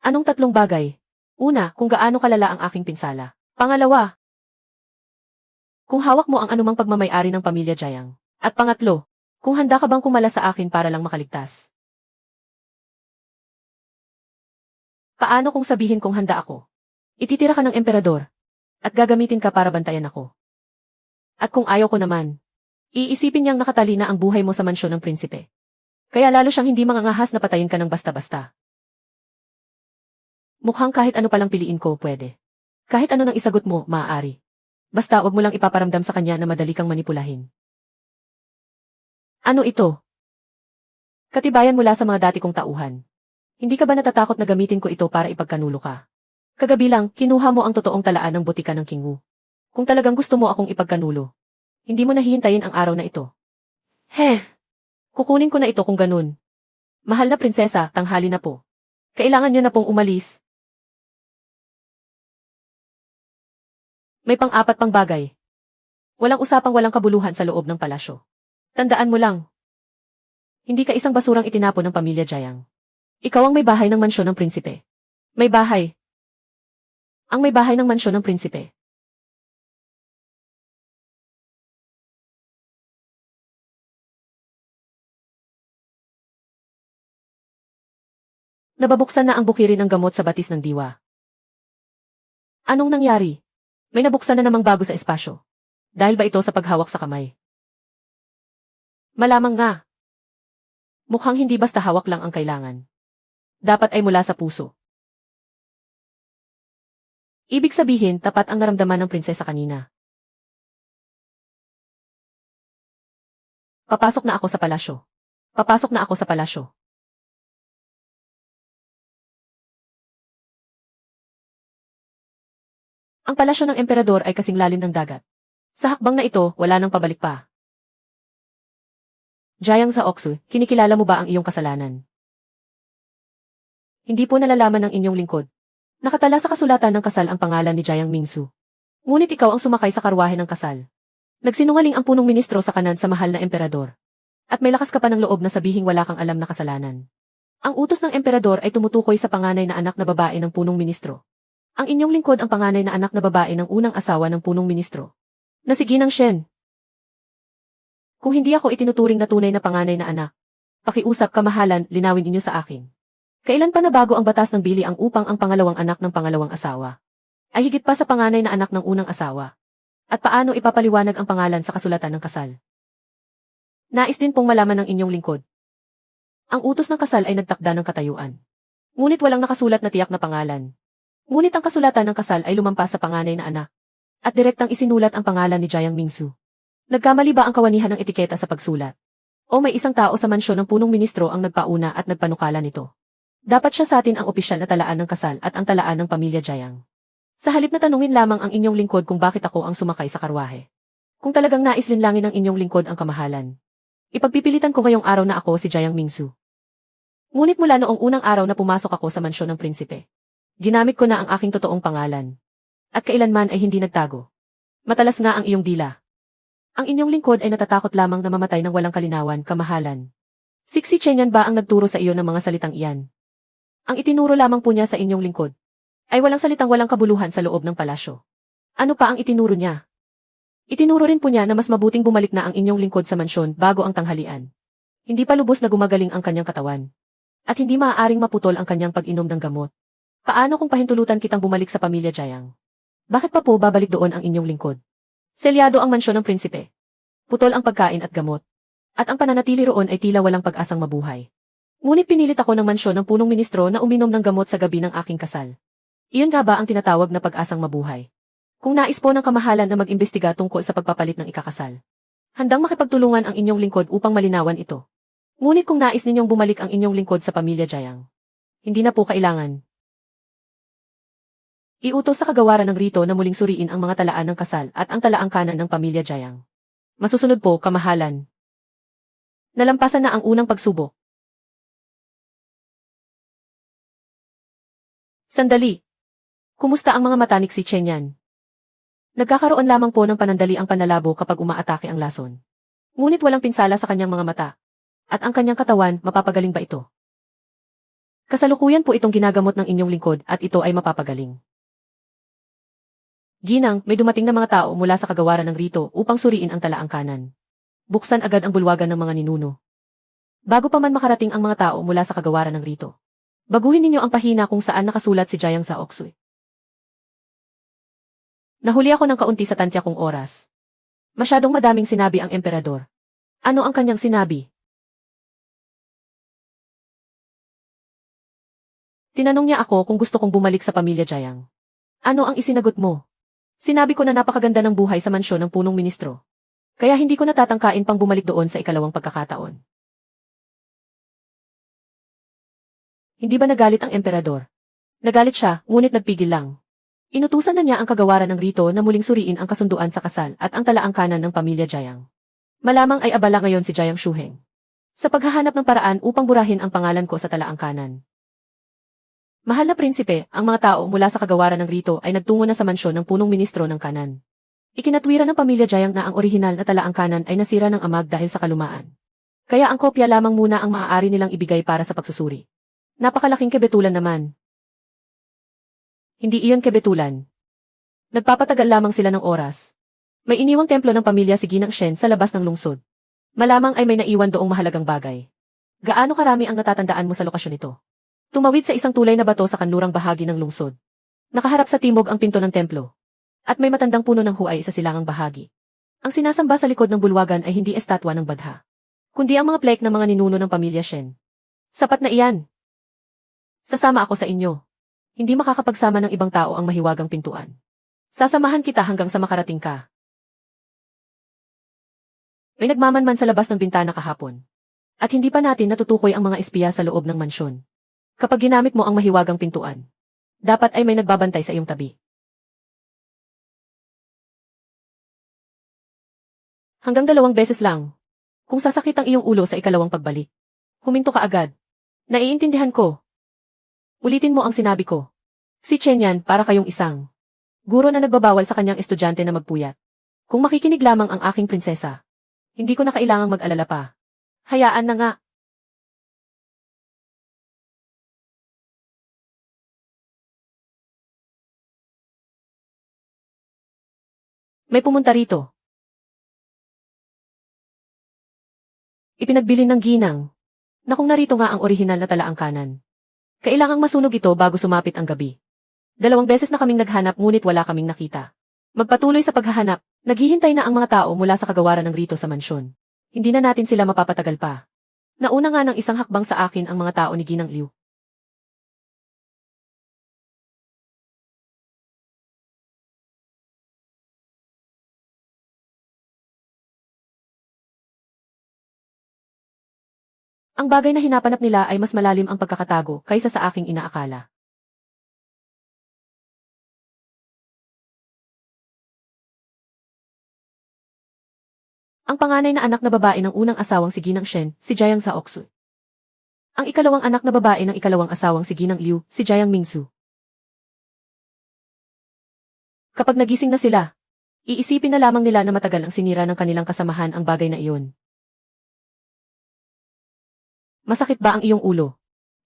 Anong tatlong bagay? Una, kung gaano kalala ang aking pinsala. Pangalawa, kung hawak mo ang anumang pagmamay-ari ng pamilya Jiang. At pangatlo, kung handa ka bang kumala sa akin para lang makaligtas. Paano kung sabihin kong handa ako? Ititira ka ng emperador. At gagamitin ka para bantayan ako. At kung ayaw ko naman, iisipin niyang nakatalina ang buhay mo sa mansyon ng prinsipe. Kaya lalo siyang hindi mangangahas na patayin ka ng basta-basta. Mukhang kahit ano palang piliin ko, pwede. Kahit ano nang isagot mo, maaari. Basta wag mo lang ipaparamdam sa kanya na madali kang manipulahin. Ano ito? Katibayan mula sa mga dati kong tauhan. Hindi ka ba natatakot na gamitin ko ito para ipagkanulo ka? Kagabi lang, kinuha mo ang totoong talaan ng botika ng King Wu. Kung talagang gusto mo akong ipagkanulo, hindi mo nahihintayin ang araw na ito. Kukunin ko na ito kung ganun. Mahal na prinsesa, tanghali na po. Kailangan niyo na pong umalis. May pang-apat pang bagay. Walang usapang walang kabuluhan sa loob ng palasyo. Tandaan mo lang. Hindi ka isang basurang itinapon ng pamilya Jiang. Ikaw ang may bahay ng mansyon ng prinsipe. May bahay. Ang may bahay ng mansyon ng prinsipe. Nababuksan na ang bukirin ng gamot sa batis ng diwa. Anong nangyari? May nabuksan na namang bago sa espasyo. Dahil ba ito sa paghawak sa kamay? Malamang nga. Mukhang hindi basta hawak lang ang kailangan. Dapat ay mula sa puso. Ibig sabihin, tapat ang naramdaman ng prinsesa kanina. Papasok na ako sa palasyo. Papasok na ako sa palasyo. Ang palasyo ng emperador ay kasing lalim ng dagat. Sa hakbang na ito, wala nang pabalik pa. Jiang Zhaoxu, kinikilala mo ba ang iyong kasalanan? Hindi po nalalaman ng inyong lingkod. Nakatala sa kasulatan ng kasal ang pangalan ni Jiang Mingsu. Ngunit ikaw ang sumakay sa karwahe ng kasal. Nagsinungaling ang punong ministro sa kanan sa mahal na emperador. At may lakas ka pa ng loob na sabihing wala kang alam na kasalanan. Ang utos ng emperador ay tumutukoy sa panganay na anak na babae ng punong ministro. Ang inyong lingkod ang panganay na anak na babae ng unang asawa ng punong ministro. Na si Ginang Shen. Kung hindi ako itinuturing na tunay na panganay na anak, pakiusap kamahalan, linawin ninyo sa akin. Kailan pa nabago ang batas ng Bili ang upang ang pangalawang anak ng pangalawang asawa ay higit pa sa panganay na anak ng unang asawa? At paano ipapaliwanag ang pangalan sa kasulatan ng kasal? Nais din pong malaman ng inyong lingkod. Ang utos ng kasal ay nagtakda ng katayuan. Ngunit walang nakasulat na tiyak na pangalan. Ngunit ang kasulatan ng kasal ay lumampas sa panganay na anak. At direktang isinulat ang pangalan ni Jiang Mingsu. Nagkamali ba ang kawanihan ng etiketa sa pagsulat? O may isang tao sa mansyon ng punong ministro ang nagpauna at nagpanukala nito? Dapat siya sa atin ang opisyal na talaan ng kasal at ang talaan ng pamilya Jiang. Sa halip na tanungin lamang ang inyong lingkod kung bakit ako ang sumakay sa karwahe. Kung talagang nais linlangin ng inyong lingkod ang kamahalan, ipagpipilitan ko ngayong araw na ako si Jiang Mingsu. Ngunit mula noong unang araw na pumasok ako sa mansyon ng prinsipe, ginamit ko na ang aking totoong pangalan. At kailanman ay hindi nagtago. Matalas nga ang iyong dila. Ang inyong lingkod ay natatakot lamang na mamatay ng walang kalinawan, kamahalan. Si Chenyan ba ang nagturo sa iyo ng mga salitang iyan? Ang itinuro lamang po niya sa inyong lingkod ay walang salitang walang kabuluhan sa loob ng palasyo. Ano pa ang itinuro niya? Itinuro rin po niya na mas mabuting bumalik na ang inyong lingkod sa mansyon bago ang tanghalian. Hindi pa lubos na gumagaling ang kanyang katawan. At hindi maaaring maputol ang kanyang pag-inom ng gamot. Paano kung pahintulutan kitang bumalik sa pamilya Jiang? Bakit pa po babalik doon ang inyong lingkod? Selyado ang mansyon ng prinsipe. Putol ang pagkain at gamot. At ang pananatili roon ay tila walang pag-asang mabuhay. Ngunit pinilit ako ng mansyon ng punong ministro na uminom ng gamot sa gabi ng aking kasal. Iyon nga ba ang tinatawag na pag-asang mabuhay? Kung nais po ng kamahalan na mag-imbestiga tungkol sa pagpapalit ng ikakasal, handang makipagtulungan ang inyong lingkod upang malinawan ito. Ngunit kung nais ninyong bumalik ang inyong lingkod sa pamilya Jiang, hindi na po kailangan. Iutos sa kagawaran ng rito na muling suriin ang mga talaan ng kasal at ang talaang kanan ng pamilya Jiang. Masusunod po, kamahalan. Nalampasan na ang unang pagsubok. Sandali. Kumusta ang mga mata ni si Chenyan? Nagkakaroon lamang po ng panandali ang panlalabo kapag umaatake ang lason. Ngunit walang pinsala sa kanyang mga mata. At ang kanyang katawan, mapapagaling ba ito? Kasalukuyan po itong ginagamot ng inyong lingkod at ito ay mapapagaling. Ginang, may dumating na mga tao mula sa kagawaran ng rito upang suriin ang talaang kanan. Buksan agad ang bulwagan ng mga ninuno. Bago pa man makarating ang mga tao mula sa kagawaran ng rito, baguhin ninyo ang pahina kung saan nakasulat si Jiang sa Oksui. Nahuli ako ng kaunti sa tantya kong oras. Masyadong madaming sinabi ang emperador. Ano ang kanyang sinabi? Tinanong niya ako kung gusto kong bumalik sa pamilya Jiang. Ano ang isinagot mo? Sinabi ko na napakaganda ng buhay sa mansyon ng punong ministro. Kaya hindi ko natatangkain pang bumalik doon sa ikalawang pagkakataon. Hindi ba nagalit ang emperador? Nagalit siya, ngunit nagpigil lang. Inutusan na niya ang kagawaran ng rito na muling suriin ang kasunduan sa kasal at ang talaang kanan ng pamilya Jiang. Malamang ay abala ngayon si Jiang Shuheng sa paghahanap ng paraan upang burahin ang pangalan ko sa talaang kanan. Mahal na prinsipe, ang mga tao mula sa kagawaran ng rito ay nagtungo na sa mansyon ng punong ministro ng kanan. Ikinatwira ng pamilya Jiang na ang orihinal na talaang kanan ay nasira ng amag dahil sa kalumaan. Kaya ang kopya lamang muna ang maaari nilang ibigay para sa pagsusuri. Napakalaking kebetulan naman. Hindi iyon kebetulan. Nagpapatagal lamang sila ng oras. May iniwang templo ng pamilya si Ginang Shen sa labas ng lungsod. Malamang ay may naiwan doong mahalagang bagay. Gaano karami ang natatandaan mo sa lokasyon ito? Tumawid sa isang tulay na bato sa kanlurang bahagi ng lungsod. Nakaharap sa timog ang pinto ng templo. At may matandang puno ng huay sa silangang bahagi. Ang sinasamba sa likod ng bulwagan ay hindi estatwa ng badha, kundi ang mga plaque ng mga ninuno ng pamilya Shen. Sapat na iyan. Sasama ako sa inyo. Hindi makakapagsama ng ibang tao ang mahiwagang pintuan. Sasamahan kita hanggang sa makarating ka. May nagmamanman sa labas ng bintana kahapon. At hindi pa natin natutukoy ang mga espiya sa loob ng mansyon. Kapag ginamit mo ang mahiwagang pintuan, dapat ay may nagbabantay sa iyong tabi. Hanggang 2 beses lang. Kung sasakit ang iyong ulo sa ikalawang pagbalik, huminto ka agad. Naiintindihan ko. Ulitin mo ang sinabi ko. Si Chenyan, para kayong isang Guro na nagbabawal sa kanyang estudyante na magpuyat. Kung makikinig lamang ang aking prinsesa, hindi ko na kailangang mag-alala pa. Hayaan na nga. May pumunta rito. Ipinagbili ng ginang. Na kung narito nga ang orihinal na talaangkanan. Kailangang masunog ito bago sumapit ang gabi. 2 beses na kaming naghanap ngunit wala kaming nakita. Magpatuloy sa paghahanap, naghihintay na ang mga tao mula sa kagawaran ng rito sa mansyon. Hindi na natin sila mapapatagal pa. Nauna nga ng isang hakbang sa akin ang mga tao ni Ginang Liu. Ang bagay na hinapanap nila ay mas malalim ang pagkakatago kaysa sa aking inaakala. Ang panganay na anak na babae ng unang asawang si Ginang Shen, si Jiang Zaoxu. Ang ikalawang anak na babae ng ikalawang asawang si Ginang Liu, si Jiang Mingsu. Kapag nagising na sila, iisipin na lamang nila na matagal ang sinira ng kanilang kasamahan ang bagay na iyon. Masakit ba ang iyong ulo?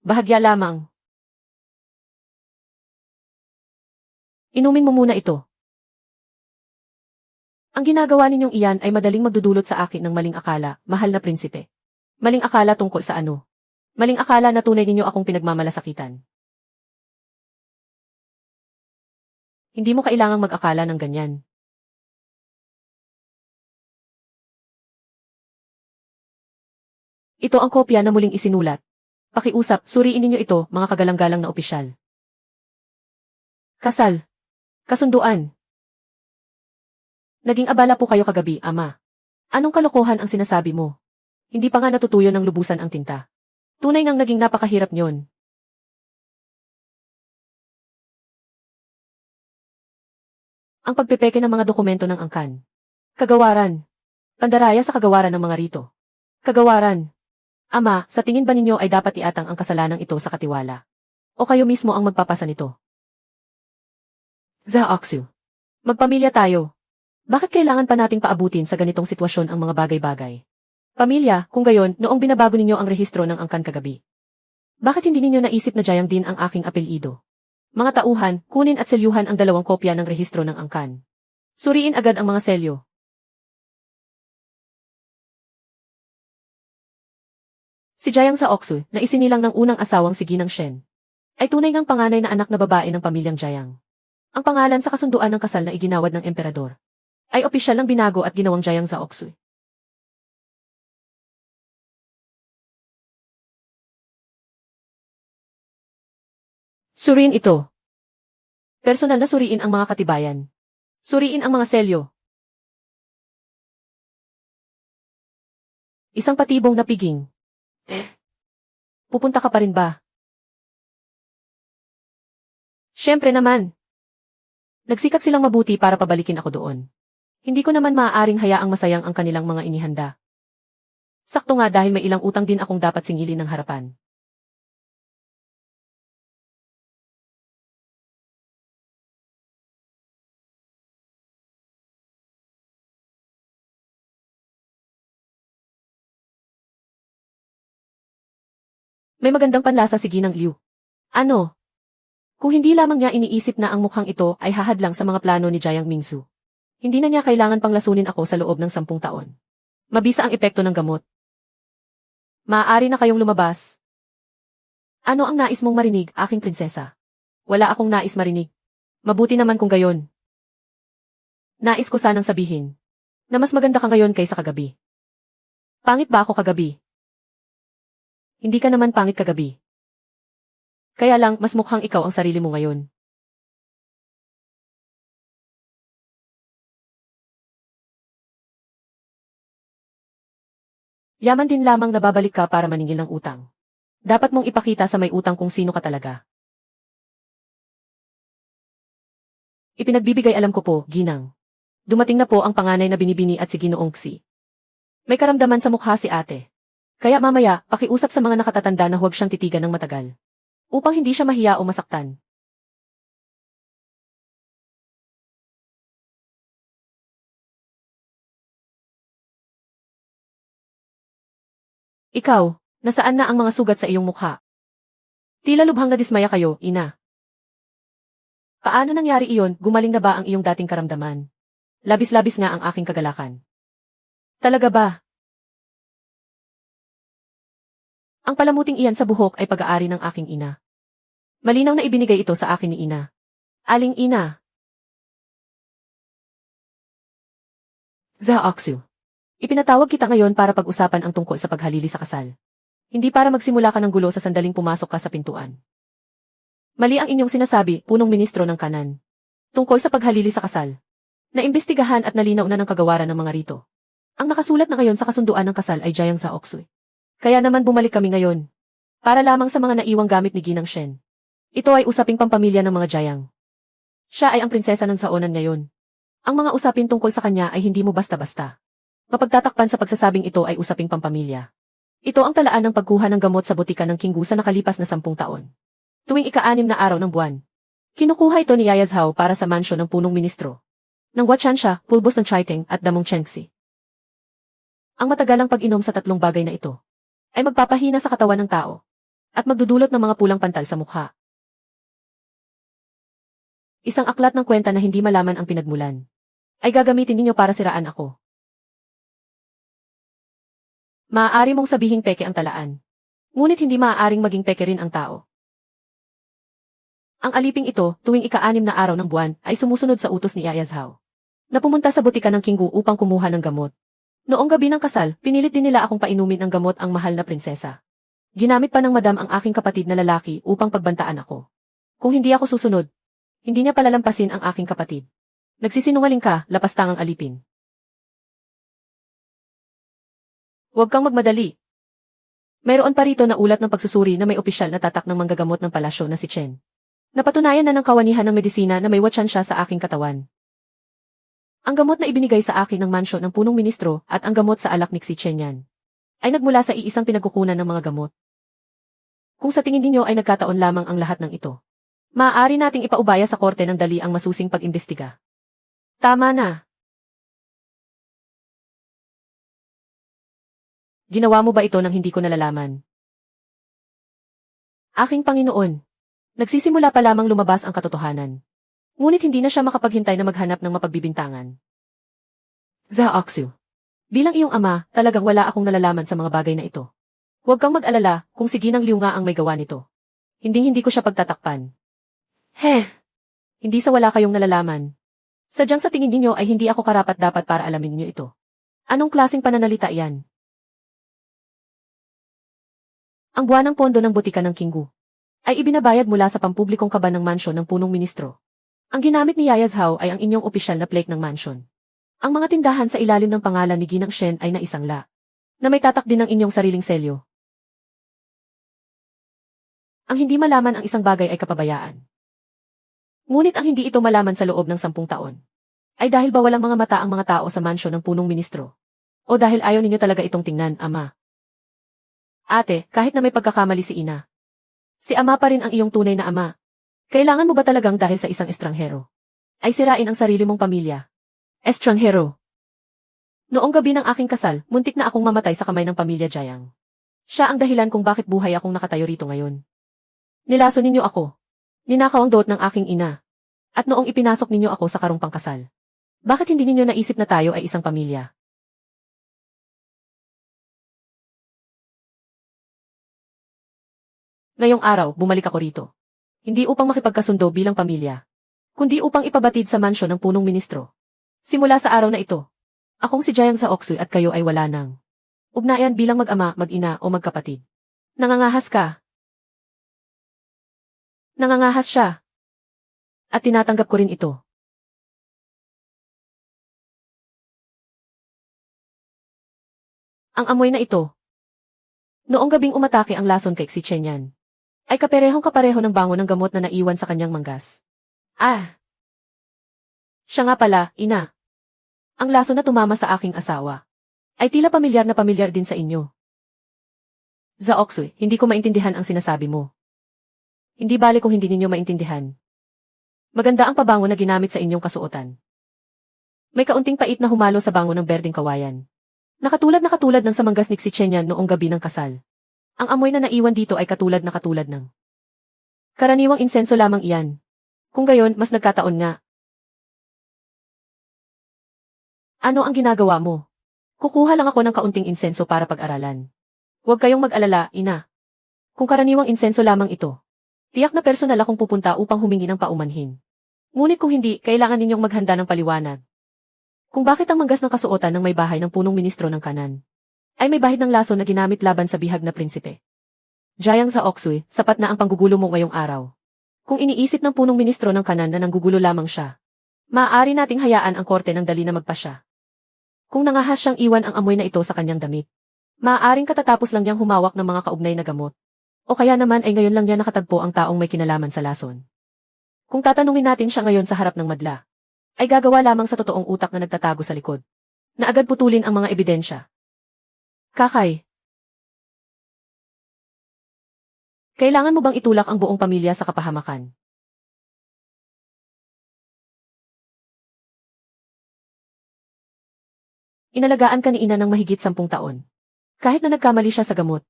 Bahagya lamang. Inumin mo muna ito. Ang ginagawa ninyong iyan ay madaling magdudulot sa akin ng maling akala, mahal na prinsipe. Maling akala tungkol sa ano? Maling akala na tunay ninyo akong pinagmamalasakitan. Hindi mo kailangang mag-akala ng ganyan. Ito ang kopya na muling isinulat. Pakiusap, suriin ninyo ito, mga kagalang-galang na opisyal. Kasal. Kasunduan. Naging abala po kayo kagabi, ama. Anong kalokohan ang sinasabi mo? Hindi pa nga natutuyo ng lubusan ang tinta. Tunay nang naging napakahirap nyon. Ang pagpepeke ng mga dokumento ng angkan. Kagawaran. Pandaraya sa kagawaran ng mga rito. Kagawaran. Ama, sa tingin ba ninyo ay dapat iatang ang kasalanang ito sa katiwala? O kayo mismo ang magpapasa nito? Zaoxu. Magpamilya tayo. Bakit kailangan pa nating paabutin sa ganitong sitwasyon ang mga bagay-bagay? Pamilya, kung gayon, noong binabago ninyo ang rehistro ng angkan kagabi. Bakit hindi ninyo naisip na Jiang din ang aking apelyido? Mga tauhan, kunin at selyuhan ang 2 kopya ng rehistro ng angkan. Suriin agad ang mga selyo. Si Jiang Zaoxu, na isinilang ng unang asawang si Ginang Shen, ay tunay ngang panganay na anak na babae ng pamilyang Jiang. Ang pangalan sa kasunduan ng kasal na iginawad ng emperador ay opisyal lang binago at ginawang Jiang Zaoxu. Suriin ito. Personal na suriin ang mga katibayan. Suriin ang mga selyo. Isang patibong na piging. Pupunta ka pa rin ba? Siyempre naman. Nagsikap silang mabuti para pabalikin ako doon. Hindi ko naman maaaring hayaang masayang ang kanilang mga inihanda. Sakto nga dahil may ilang utang din akong dapat singilin ng harapan. May magandang panlasa si Ginang Liu. Ano? Kung hindi lamang niya iniisip na ang mukhang ito ay hahadlang sa mga plano ni Jiang Mingsu. Hindi na niya kailangan pang lasunin ako sa loob ng 10 taon. Mabisa ang epekto ng gamot. Maaari na kayong lumabas. Ano ang nais mong marinig, aking prinsesa? Wala akong nais marinig. Mabuti naman kung gayon. Nais ko sanang sabihin na mas maganda ka ngayon kaysa kagabi. Pangit ba ako kagabi? Hindi ka naman pangit kagabi. Kaya lang, mas mukhang ikaw ang sarili mo ngayon. Yaman din lamang na babalik ka para maningil ng utang. Dapat mong ipakita sa may utang kung sino ka talaga. Ipinagbibigay alam ko po, Ginang. Dumating na po ang panganay na binibini at si Ginoong Xi. May karamdaman sa mukha si ate. Kaya mamaya, pakiusap sa mga nakatatanda na huwag siyang titigan ng matagal. Upang hindi siya mahiya o masaktan. Ikaw, nasaan na ang mga sugat sa iyong mukha? Tila lubhang nadismaya kayo, ina. Paano nangyari iyon, gumaling na ba ang iyong dating karamdaman? Labis-labis nga ang aking kagalakan. Talaga ba? Ang palamuting iyan sa buhok ay pag-aari ng aking ina. Malinaw na ibinigay ito sa akin ni ina. Aling ina. Zaoxu. Ipinatawag kita ngayon para pag-usapan ang tungkol sa paghalili sa kasal. Hindi para magsimula ka ng gulo sa sandaling pumasok ka sa pintuan. Mali ang inyong sinasabi, punong ministro ng kanan. Tungkol sa paghalili sa kasal. Naimbestigahan at nalinaw na ng kagawaran ng mga rito. Ang nakasulat na ngayon sa kasunduan ng kasal ay Jiang Zaoxu. Kaya naman bumalik kami ngayon. Para lamang sa mga naiwang gamit ni Ginang Shen. Ito ay usaping pampamilya ng mga Jiang. Siya ay ang prinsesa ng saonan ngayon. Ang mga usapin tungkol sa kanya ay hindi mo basta-basta. Mapagtatakpan sa pagsasabing ito ay usaping pampamilya. Ito ang talaan ng pagkuha ng gamot sa botika ng Kinggu sa nakalipas na 10 taon. Tuwing ika-6 na araw ng buwan. Kinukuha ito ni Yaya Zhao para sa mansyon ng punong ministro. Ng Wachansha, pulbos ng Chaiteng at damong Chengxi. Ang matagalang pag-inom sa tatlong bagay na ito ay magpapahina sa katawan ng tao at magdudulot ng mga pulang pantal sa mukha. Isang aklat ng kwenta na hindi malaman ang pinagmulan ay gagamitin ninyo para siraan ako. Maaari mong sabihing peke ang talaan. Ngunit hindi maaaring maging peke rin ang tao. Ang aliping ito, tuwing ika-6 na araw ng buwan, ay sumusunod sa utos ni Yaya Zhao na pumunta sa butika ng Kinggu upang kumuha ng gamot. Noong gabi ng kasal, pinilit din nila akong painumin ng gamot ang mahal na prinsesa. Ginamit pa ng madam ang aking kapatid na lalaki upang pagbantaan ako. Kung hindi ako susunod, hindi niya palalampasin ang aking kapatid. Nagsisinungaling ka, lapastangang alipin. Huwag kang magmadali. Mayroon pa rito na ulat ng pagsusuri na may opisyal na tatak ng manggagamot ng palasyo na si Chen. Napatunayan na ng kawanihan ng medisina na may Wachansha sa aking katawan. Ang gamot na ibinigay sa akin ng mansyon ng punong ministro at ang gamot sa alak ni si Chen Yan ay nagmula sa iisang pinagkukunan ng mga gamot. Kung sa tingin ninyo ay nagkataon lamang ang lahat ng ito, maaari nating ipaubaya sa korte ng dali ang masusing pag-imbestiga. Tama na. Ginawa mo ba ito nang hindi ko nalalaman? Aking Panginoon, nagsisimula pa lamang lumabas ang katotohanan. Ngunit hindi na siya makapaghintay na maghanap ng mapagbibintangan. Zaoxu. Bilang iyong ama, talagang wala akong nalalaman sa mga bagay na ito. Huwag kang mag-alala kung si Ginang Liu nga ang may gawa nito. Hindi ko siya pagtatakpan. Hindi sa wala kayong nalalaman. Sadyang sa tingin ninyo ay hindi ako karapat-dapat para alamin ninyo ito. Anong klaseng pananalita iyan? Ang buwanang pondo ng botika ng Kinggu ay ibinabayad mula sa pampublikong kaban ng mansyon ng punong ministro. Ang ginamit ni Yaya Zhao ay ang inyong opisyal na plaque ng mansyon. Ang mga tindahan sa ilalim ng pangalan ni Ginang Shen ay naisangla, na may tatak din ng inyong sariling selyo. Ang hindi malaman ang isang bagay ay kapabayaan. Ngunit ang hindi ito malaman sa loob ng 10 taon, ay dahil ba walang mga mata ang mga tao sa mansyon ng punong ministro? O dahil ayaw ninyo talaga itong tingnan, ama? Ate, kahit na may pagkakamali si ina, si ama pa rin ang iyong tunay na ama. Kailangan mo ba talagang dahil sa isang estranghero ay sirain ang sarili mong pamilya? Estranghero. Noong gabi ng aking kasal, muntik na akong mamatay sa kamay ng pamilya Jiang. Siya ang dahilan kung bakit buhay akong nakatayo rito ngayon. Nilaso ninyo ako. Ninakaw ang dot ng aking ina. At noong ipinasok ninyo ako sa karong pangkasal, bakit hindi ninyo naisip na tayo ay isang pamilya? Ngayong araw, bumalik ako rito. Hindi upang makipagkasundo bilang pamilya, kundi upang ipabatid sa mansyon ng punong ministro. Simula sa araw na ito, akong si Jiang Zaoxu at kayo ay wala nang ugnayan bilang mag-ama, mag-ina o magkapatid. Nangangahas ka. Nangangahas siya. At tinatanggap ko rin ito. Ang amoy na ito. Noong gabing umatake ang lason kay si Chen Yan, ay kaparehong-kapareho ng bango ng gamot na naiwan sa kanyang manggas. Siya nga pala, ina. Ang lason na tumama sa aking asawa ay tila pamilyar na pamilyar din sa inyo. Zaoxu, hindi ko maintindihan ang sinasabi mo. Hindi bali kung hindi ninyo maintindihan. Maganda ang pabango na ginamit sa inyong kasuotan. May kaunting pait na humalo sa bango ng berdeng kawayan. Nakatulad ng sa manggasnik si Chenyan noong gabi ng kasal. Ang amoy na naiwan dito ay katulad ng karaniwang insenso lamang iyan. Kung gayon, mas nagkataon nga. Ano ang ginagawa mo? Kukuha lang ako ng kaunting insenso para pag-aralan. Huwag kayong mag-alala, ina. Kung karaniwang insenso lamang ito, tiyak na personal akong pupunta upang humingi ng paumanhin. Ngunit kung hindi, kailangan ninyong maghanda ng paliwanag. Kung bakit ang manggas ng kasuotan ng may bahay ng punong ministro ng kanan ay may bahid ng laso na ginamit laban sa bihag na prinsipe. Jayang sa Oksui, sapat na ang panggugulo mo ngayong araw. Kung iniisip ng punong ministro ng kanan na nanggugulo lamang siya, maaari nating hayaan ang korte ng dali na magpasya. Kung nangahas siyang iwan ang amoy na ito sa kanyang damit, maaaring katatapos lang niyang humawak ng mga kaugnay na gamot. O kaya naman ay ngayon lang niya nakatagpo ang taong may kinalaman sa lason. Kung tatanungin natin siya ngayon sa harap ng madla, ay gagawa lamang sa totoong utak na nagtatago sa likod, na agad putulin ang mga ebidensya. Kakay, kailangan mo bang itulak ang buong pamilya sa kapahamakan? Inalagaan ka ni ina ng mahigit 10 taon. Kahit na nagkamali siya sa gamot,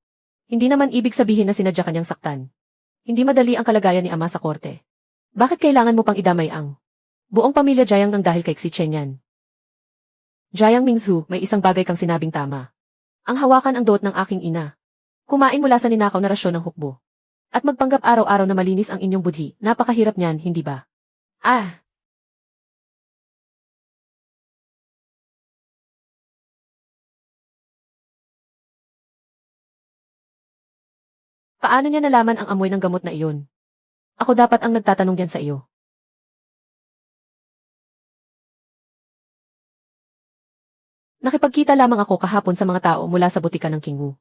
hindi naman ibig sabihin na sinadya kanyang saktan. Hindi madali ang kalagayan ni ama sa korte. Bakit kailangan mo pang idamay ang buong pamilya Jayang ng dahil kay Xi Chenyan? Jayang Mingzhu, may isang bagay kang sinabing tama. Ang hawakan ang dot ng aking ina. Kumain mula sa ninakaw na rasyon ng hukbo. At magpanggap araw-araw na malinis ang inyong budhi, napakahirap niyan, hindi ba? Ah! Paano niya nalaman ang amoy ng gamot na iyon? Ako dapat ang nagtatanong yan sa iyo. Nakipagkita lamang ako kahapon sa mga tao mula sa butika ng King Wu.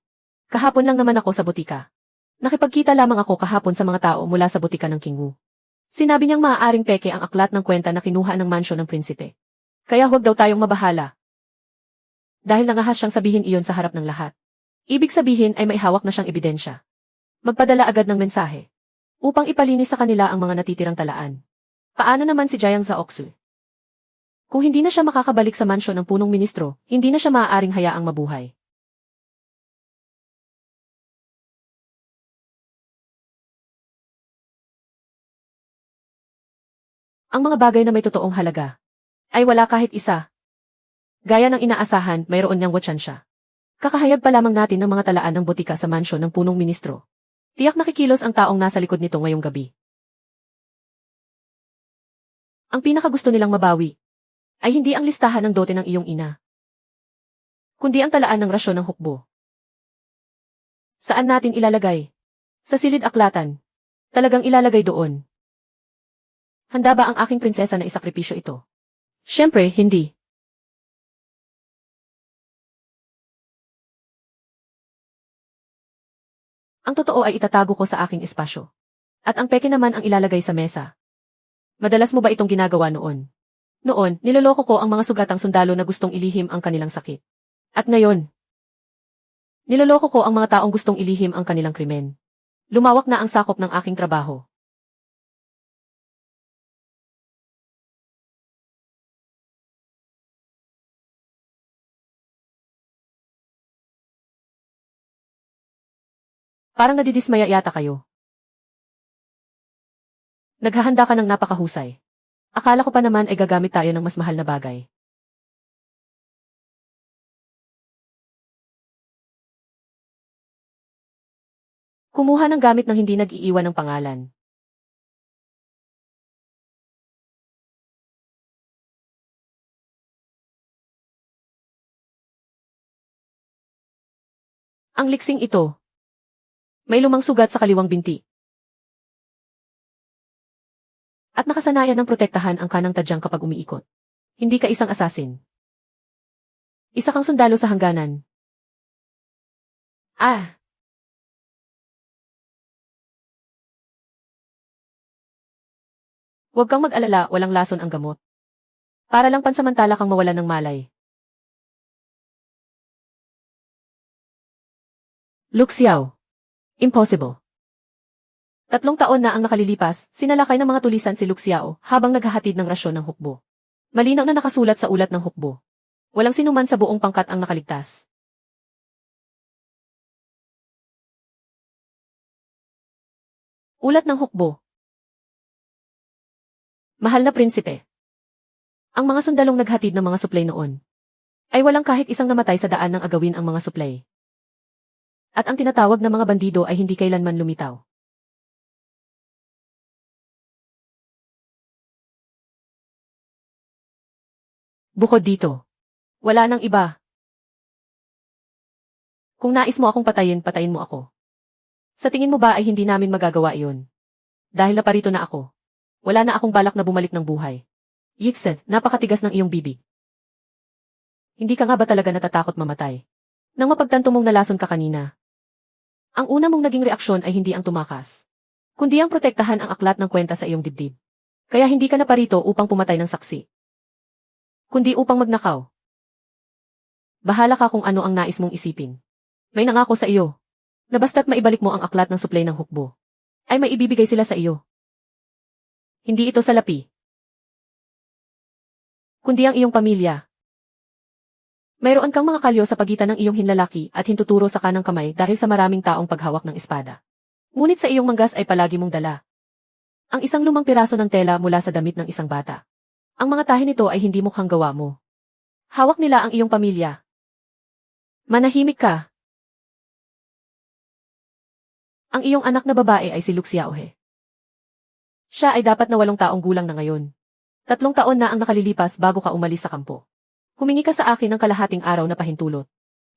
Kahapon lang naman ako sa butika. Nakipagkita lamang ako kahapon sa mga tao mula sa butika ng King Wu. Sinabi niyang maaaring peke ang aklat ng kwenta na kinuha ng mansyon ng prinsipe. Kaya huwag daw tayong mabahala. Dahil nangahas siyang sabihin iyon sa harap ng lahat. Ibig sabihin ay may hawak na siyang ebidensya. Magpadala agad ng mensahe upang ipalinis sa kanila ang mga natitirang talaan. Paano naman si Jayang Zaoksu? Kung hindi na siya makakabalik sa mansyon ng punong ministro, hindi na siya maaaring hayaang mabuhay. Ang mga bagay na may totoong halaga ay wala kahit isa. Gaya ng inaasahan, mayroon niyang watchan siya. Kakahayag pa lamang natin ng mga talaan ng botika sa mansyon ng punong ministro. Tiyak nakikilos ang taong nasa likod nito ngayong gabi. Ang pinakagusto nilang mabawi ay hindi ang listahan ng dote ng iyong ina, kundi ang talaan ng rasyon ng hukbo. Saan natin ilalagay? Sa silid aklatan. Talagang ilalagay doon. Handa ba ang aking prinsesa na isakripisyo ito? Siyempre, hindi. Ang totoo ay itatago ko sa aking espasyo. At ang peke naman ang ilalagay sa mesa. Madalas mo ba itong ginagawa noon? Noon, niloloko ko ang mga sugatang sundalo na gustong ilihim ang kanilang sakit. At ngayon, niloloko ko ang mga taong gustong ilihim ang kanilang krimen. Lumawak na ang sakop ng aking trabaho. Parang nadidismaya yata kayo. Naghahanda ka ng napakahusay. Akala ko pa naman ay gagamit tayo ng mas mahal na bagay. Kumuha ng gamit ng hindi nag-iiwan ng pangalan. Ang liksing ito. May lumang sugat sa kaliwang binti. At nakasanayan ng protektahan ang kanang tadyang kapag umiikot. Hindi ka isang asasin. Isa kang sundalo sa hangganan. Ah! Huwag kang mag-alala, walang lason ang gamot. Para lang pansamantala kang mawalan ng malay. Lu Xiao. Impossible. 3 taon na ang nakalilipas, sinalakay ng mga tulisan si Lu Xiao habang naghahatid ng rasyon ng hukbo. Malinaw na nakasulat sa ulat ng hukbo. Walang sinuman sa buong pangkat ang nakaligtas. Ulat ng hukbo. Mahal na prinsipe. Ang mga sundalong naghatid ng mga suplay noon ay walang kahit isang namatay sa daan ng agawin ang mga suplay. At ang tinatawag na mga bandido ay hindi kailanman lumitaw. Bukod dito, wala nang iba. Kung nais mo akong patayin, patayin mo ako. Sa tingin mo ba ay hindi namin magagawa iyon? Dahil naparito na ako. Wala na akong balak na bumalik ng buhay. Yixed, napakatigas ng iyong bibig. Hindi ka nga ba talaga natatakot mamatay? Nang mapagtanto mong nalason ka kanina. Ang una mong naging reaksyon ay hindi ang tumakas, kundi ang protektahan ang aklat ng kwenta sa iyong dibdib. Kaya hindi ka na parito upang pumatay ng saksi, kundi upang magnakaw. Bahala ka kung ano ang nais mong isipin. May nangako sa iyo na basta't maibalik mo ang aklat ng suplay ng hukbo, ay may ibibigay sila sa iyo. Hindi ito salapi, kundi ang iyong pamilya. Mayroon kang mga kalyo sa pagitan ng iyong hinlalaki at hintuturo sa kanang kamay dahil sa maraming taong paghawak ng espada. Ngunit sa iyong manggas ay palagi mong dala ang isang lumang piraso ng tela mula sa damit ng isang bata. Ang mga tahi nito ay hindi mukhang gawa mo. Hawak nila ang iyong pamilya. Manahimik ka. Ang iyong anak na babae ay si Luxiaohe. Siya ay dapat na 8 taong gulang na ngayon. 3 taon na ang nakalilipas bago ka umalis sa kampo. Humingi ka sa akin ng kalahating araw na pahintulot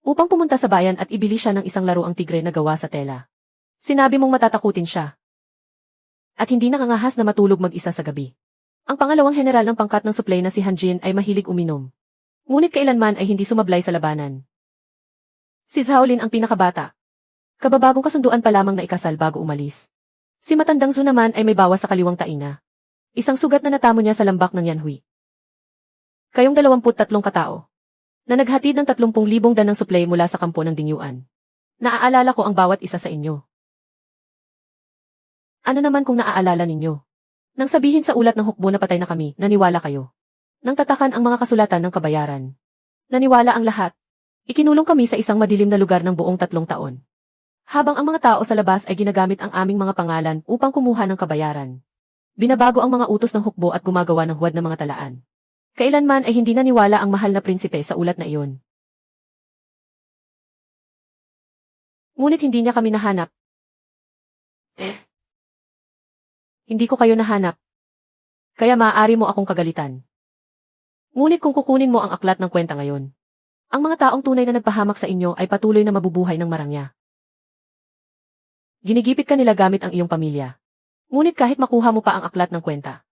upang pumunta sa bayan at ibili siya ng isang laruang tigre na gawa sa tela. Sinabi mong matatakutin siya at hindi nakangahas na matulog mag-isa sa gabi. Ang pangalawang general ng pangkat ng suplay na si Hanjin ay mahilig uminom. Ngunit kailanman ay hindi sumablay sa labanan. Si Zhaolin ang pinakabata. Kababagong kasunduan pa lamang na ikasal bago umalis. Si matandang Zhu naman ay may bawas sa kaliwang tainga. Isang sugat na natamo niya sa lambak ng Yanhui. Kayong 23 katao na naghatid ng 30,000 dan ng suplay mula sa kampo ng Dingyuan. Naaalala ko ang bawat isa sa inyo. Ano naman kung naaalala ninyo? Nang sabihin sa ulat ng hukbo na patay na kami, naniwala kayo. Nang tatakan ang mga kasulatan ng kabayaran, naniwala ang lahat. Ikinulong kami sa isang madilim na lugar ng buong 3 taon. Habang ang mga tao sa labas ay ginagamit ang aming mga pangalan upang kumuha ng kabayaran. Binabago ang mga utos ng hukbo at gumagawa ng huwad na mga talaan. Kailanman ay hindi naniwala ang mahal na prinsipe sa ulat na iyon. Ngunit hindi niya kami nahanap. Hindi ko kayo nahanap. Kaya maaari mo akong kagalitan. Ngunit kung kukunin mo ang aklat ng kwenta ngayon, ang mga taong tunay na nagpahamak sa inyo ay patuloy na mabubuhay ng marangya. Ginigipit ka nila gamit ang iyong pamilya. Ngunit kahit makuha mo pa ang aklat ng kwenta,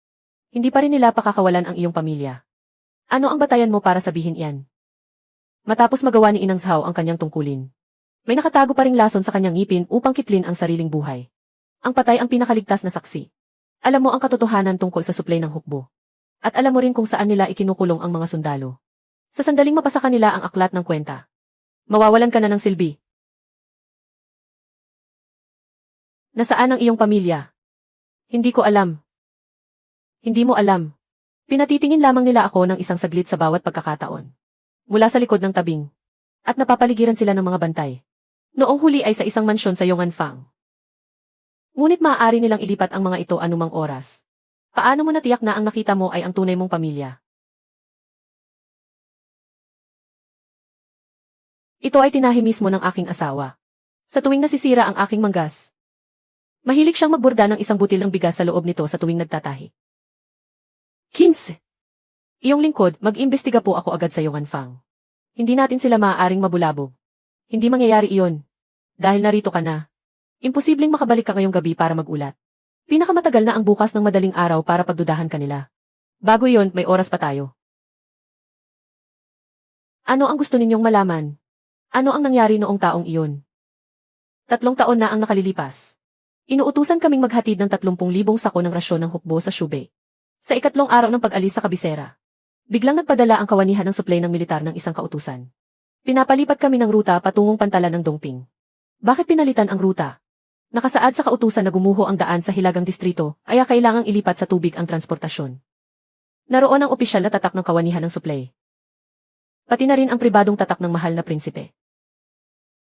hindi pa rin nila pakakawalan ang iyong pamilya. Ano ang batayan mo para sabihin iyan? Matapos magawa ni Inang Zhao ang kanyang tungkulin, may nakatago pa ring lason sa kanyang ngipin upang kitlin ang sariling buhay. Ang patay ang pinakaligtas na saksi. Alam mo ang katotohanan tungkol sa suplay ng hukbo. At alam mo rin kung saan nila ikinukulong ang mga sundalo. Sa sandaling mapasa kanila ang aklat ng kwenta, mawawalan ka na ng silbi. Nasaan ang iyong pamilya? Hindi ko alam. Hindi mo alam. Pinatitingin lamang nila ako ng isang saglit sa bawat pagkakataon. Mula sa likod ng tabing. At napapaligiran sila ng mga bantay. Noong huli ay sa isang mansyon sa Yonganfang. Ngunit maaari nilang ilipat ang mga ito anumang oras. Paano mo natiyak na ang nakita mo ay ang tunay mong pamilya? Ito ay tinahi mismo ng aking asawa. Sa tuwing nasisira ang aking manggas. Mahilig siyang magburda ng isang butil ng bigas sa loob nito sa tuwing nagtatahi. 15. Iyong lingkod, mag-imbestiga po ako agad sa Yonganfang. Hindi natin sila maaaring mabulabog. Hindi mangyayari iyon. Dahil narito ka na. Imposibleng makabalik ka ngayong gabi para magulat. Pinakamatagal na ang bukas ng madaling araw para pagdudahan kanila. Bago iyon, may oras pa tayo. Ano ang gusto ninyong malaman? Ano ang nangyari noong taong iyon? 3 taon na ang nakalilipas. Inuutusan kaming maghatid ng 30,000 sako ng rasyon ng hukbo sa Shubei. Sa ikatlong araw ng pag-alis sa kabisera, biglang nagpadala ang kawanihan ng suplay ng militar ng isang kautusan. Pinapalipat kami ng ruta patungong pantalan ng Dongping. Bakit pinalitan ang ruta? Nakasaad sa kautusan na gumuho ang daan sa hilagang distrito, kaya kailangang ilipat sa tubig ang transportasyon. Naroon ang opisyal na tatak ng kawanihan ng suplay. Pati na rin ang pribadong tatak ng mahal na prinsipe.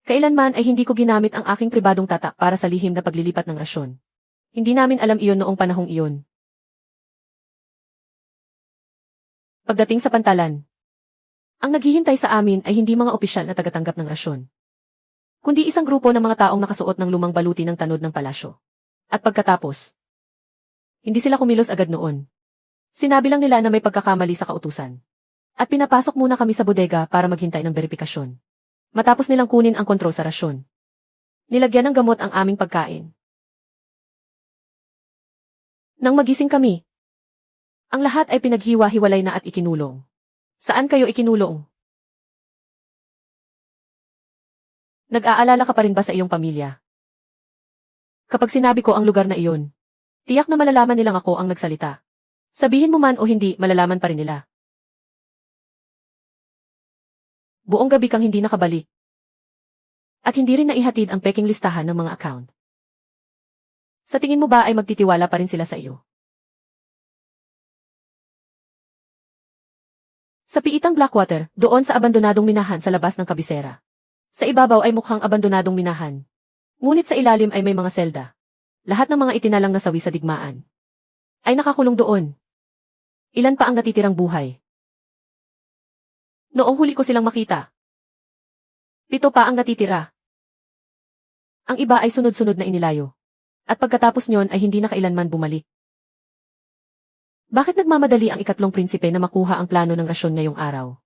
Kailanman ay hindi ko ginamit ang aking pribadong tatak para sa lihim na paglilipat ng rasyon. Hindi namin alam iyon noong panahong iyon. Pagdating sa pantalan, ang naghihintay sa amin ay hindi mga opisyal na tagatanggap ng rasyon, kundi isang grupo ng mga taong nakasuot ng lumang baluti ng tanod ng palasyo. At pagkatapos, hindi sila kumilos agad noon. Sinabi lang nila na may pagkakamali sa kautusan. At pinapasok muna kami sa bodega para maghintay ng beripikasyon. Matapos nilang kunin ang kontrol sa rasyon, nilagyan ng gamot ang aming pagkain. Nang magising kami, ang lahat ay pinaghiwa-hiwalay na at ikinulong. Saan kayo ikinulong? Nag-aalala ka pa rin ba sa iyong pamilya? Kapag sinabi ko ang lugar na iyon, tiyak na malalaman nilang ako ang nagsalita. Sabihin mo man o hindi, malalaman pa rin nila. Buong gabi kang hindi nakabalik. At hindi rin naihatid ang peking listahan ng mga account. Sa tingin mo ba ay magtitiwala pa rin sila sa iyo? Sa piitang Blackwater, doon sa abandonadong minahan sa labas ng kabisera. Sa ibabaw ay mukhang abandonadong minahan. Ngunit sa ilalim ay may mga selda. Lahat ng mga itinalang nasawi sa digmaan ay nakakulong doon. Ilan pa ang natitirang buhay? Noong huli ko silang makita, 7 pa ang natitira. Ang iba ay sunod-sunod na inilayo. At pagkatapos niyon ay hindi na kailanman bumalik. Bakit nagmamadali ang ikatlong prinsipe na makuha ang plano ng rasyon ngayong araw?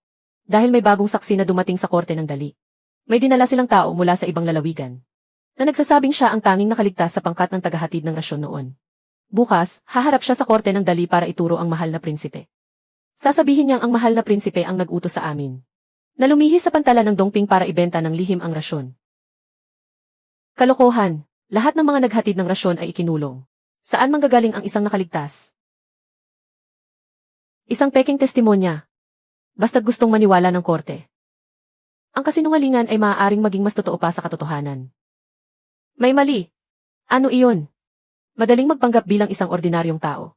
Dahil may bagong saksi na dumating sa korte ng dali. May dinala silang tao mula sa ibang lalawigan na nagsasabing siya ang tanging nakaligtas sa pangkat ng tagahatid ng rasyon noon. Bukas, haharap siya sa korte ng dali para ituro ang mahal na prinsipe. Sasabihin niyang ang mahal na prinsipe ang nag-utos sa amin na lumihis sa pantalan ng Dongping para ibenta ng lihim ang rasyon. Kalokohan, lahat ng mga naghatid ng rasyon ay ikinulong. Saan manggagaling ang isang nakaligtas? Isang peking testimonya. Basta't gustong maniwala ng korte. Ang kasinungalingan ay maaaring maging mas totoo pa sa katotohanan. May mali. Ano iyon? Madaling magpanggap bilang isang ordinaryong tao.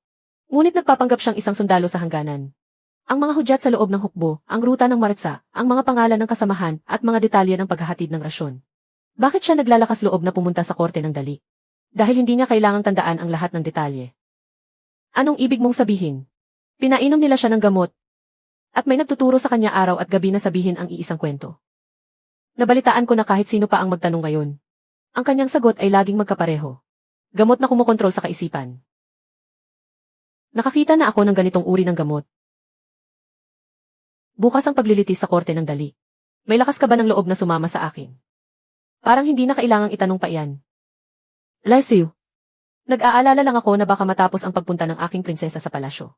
Ngunit nagpapanggap siyang isang sundalo sa hangganan. Ang mga hudyat sa loob ng hukbo, ang ruta ng maratsa, ang mga pangalan ng kasamahan, at mga detalye ng paghahatid ng rasyon. Bakit siya naglalakas loob na pumunta sa korte ng dali? Dahil hindi niya kailangang tandaan ang lahat ng detalye. Anong ibig mong sabihin? Pinainom nila siya ng gamot. At may nagtuturo sa kanya araw at gabi na sabihin ang iisang kwento. Nabalitaan ko na kahit sino pa ang magtanong ngayon, ang kanyang sagot ay laging magkapareho. Gamot na kumokontrol sa kaisipan. Nakakita na ako ng ganitong uri ng gamot. Bukas ang paglilitis sa korte ng dali. May lakas ka ba ng loob na sumama sa akin? Parang hindi na kailangang itanong pa iyan. Lesiu. Nag-aalala lang ako na baka matapos ang pagpunta ng aking prinsesa sa palasyo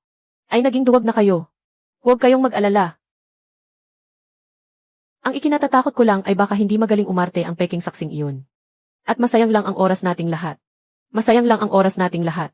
ay naging duwag na kayo. Huwag kayong mag-alala. Ang ikinatatakot ko lang ay baka hindi magaling umarte ang peking saksing iyon. At masayang lang ang oras nating lahat. Masayang lang ang oras nating lahat.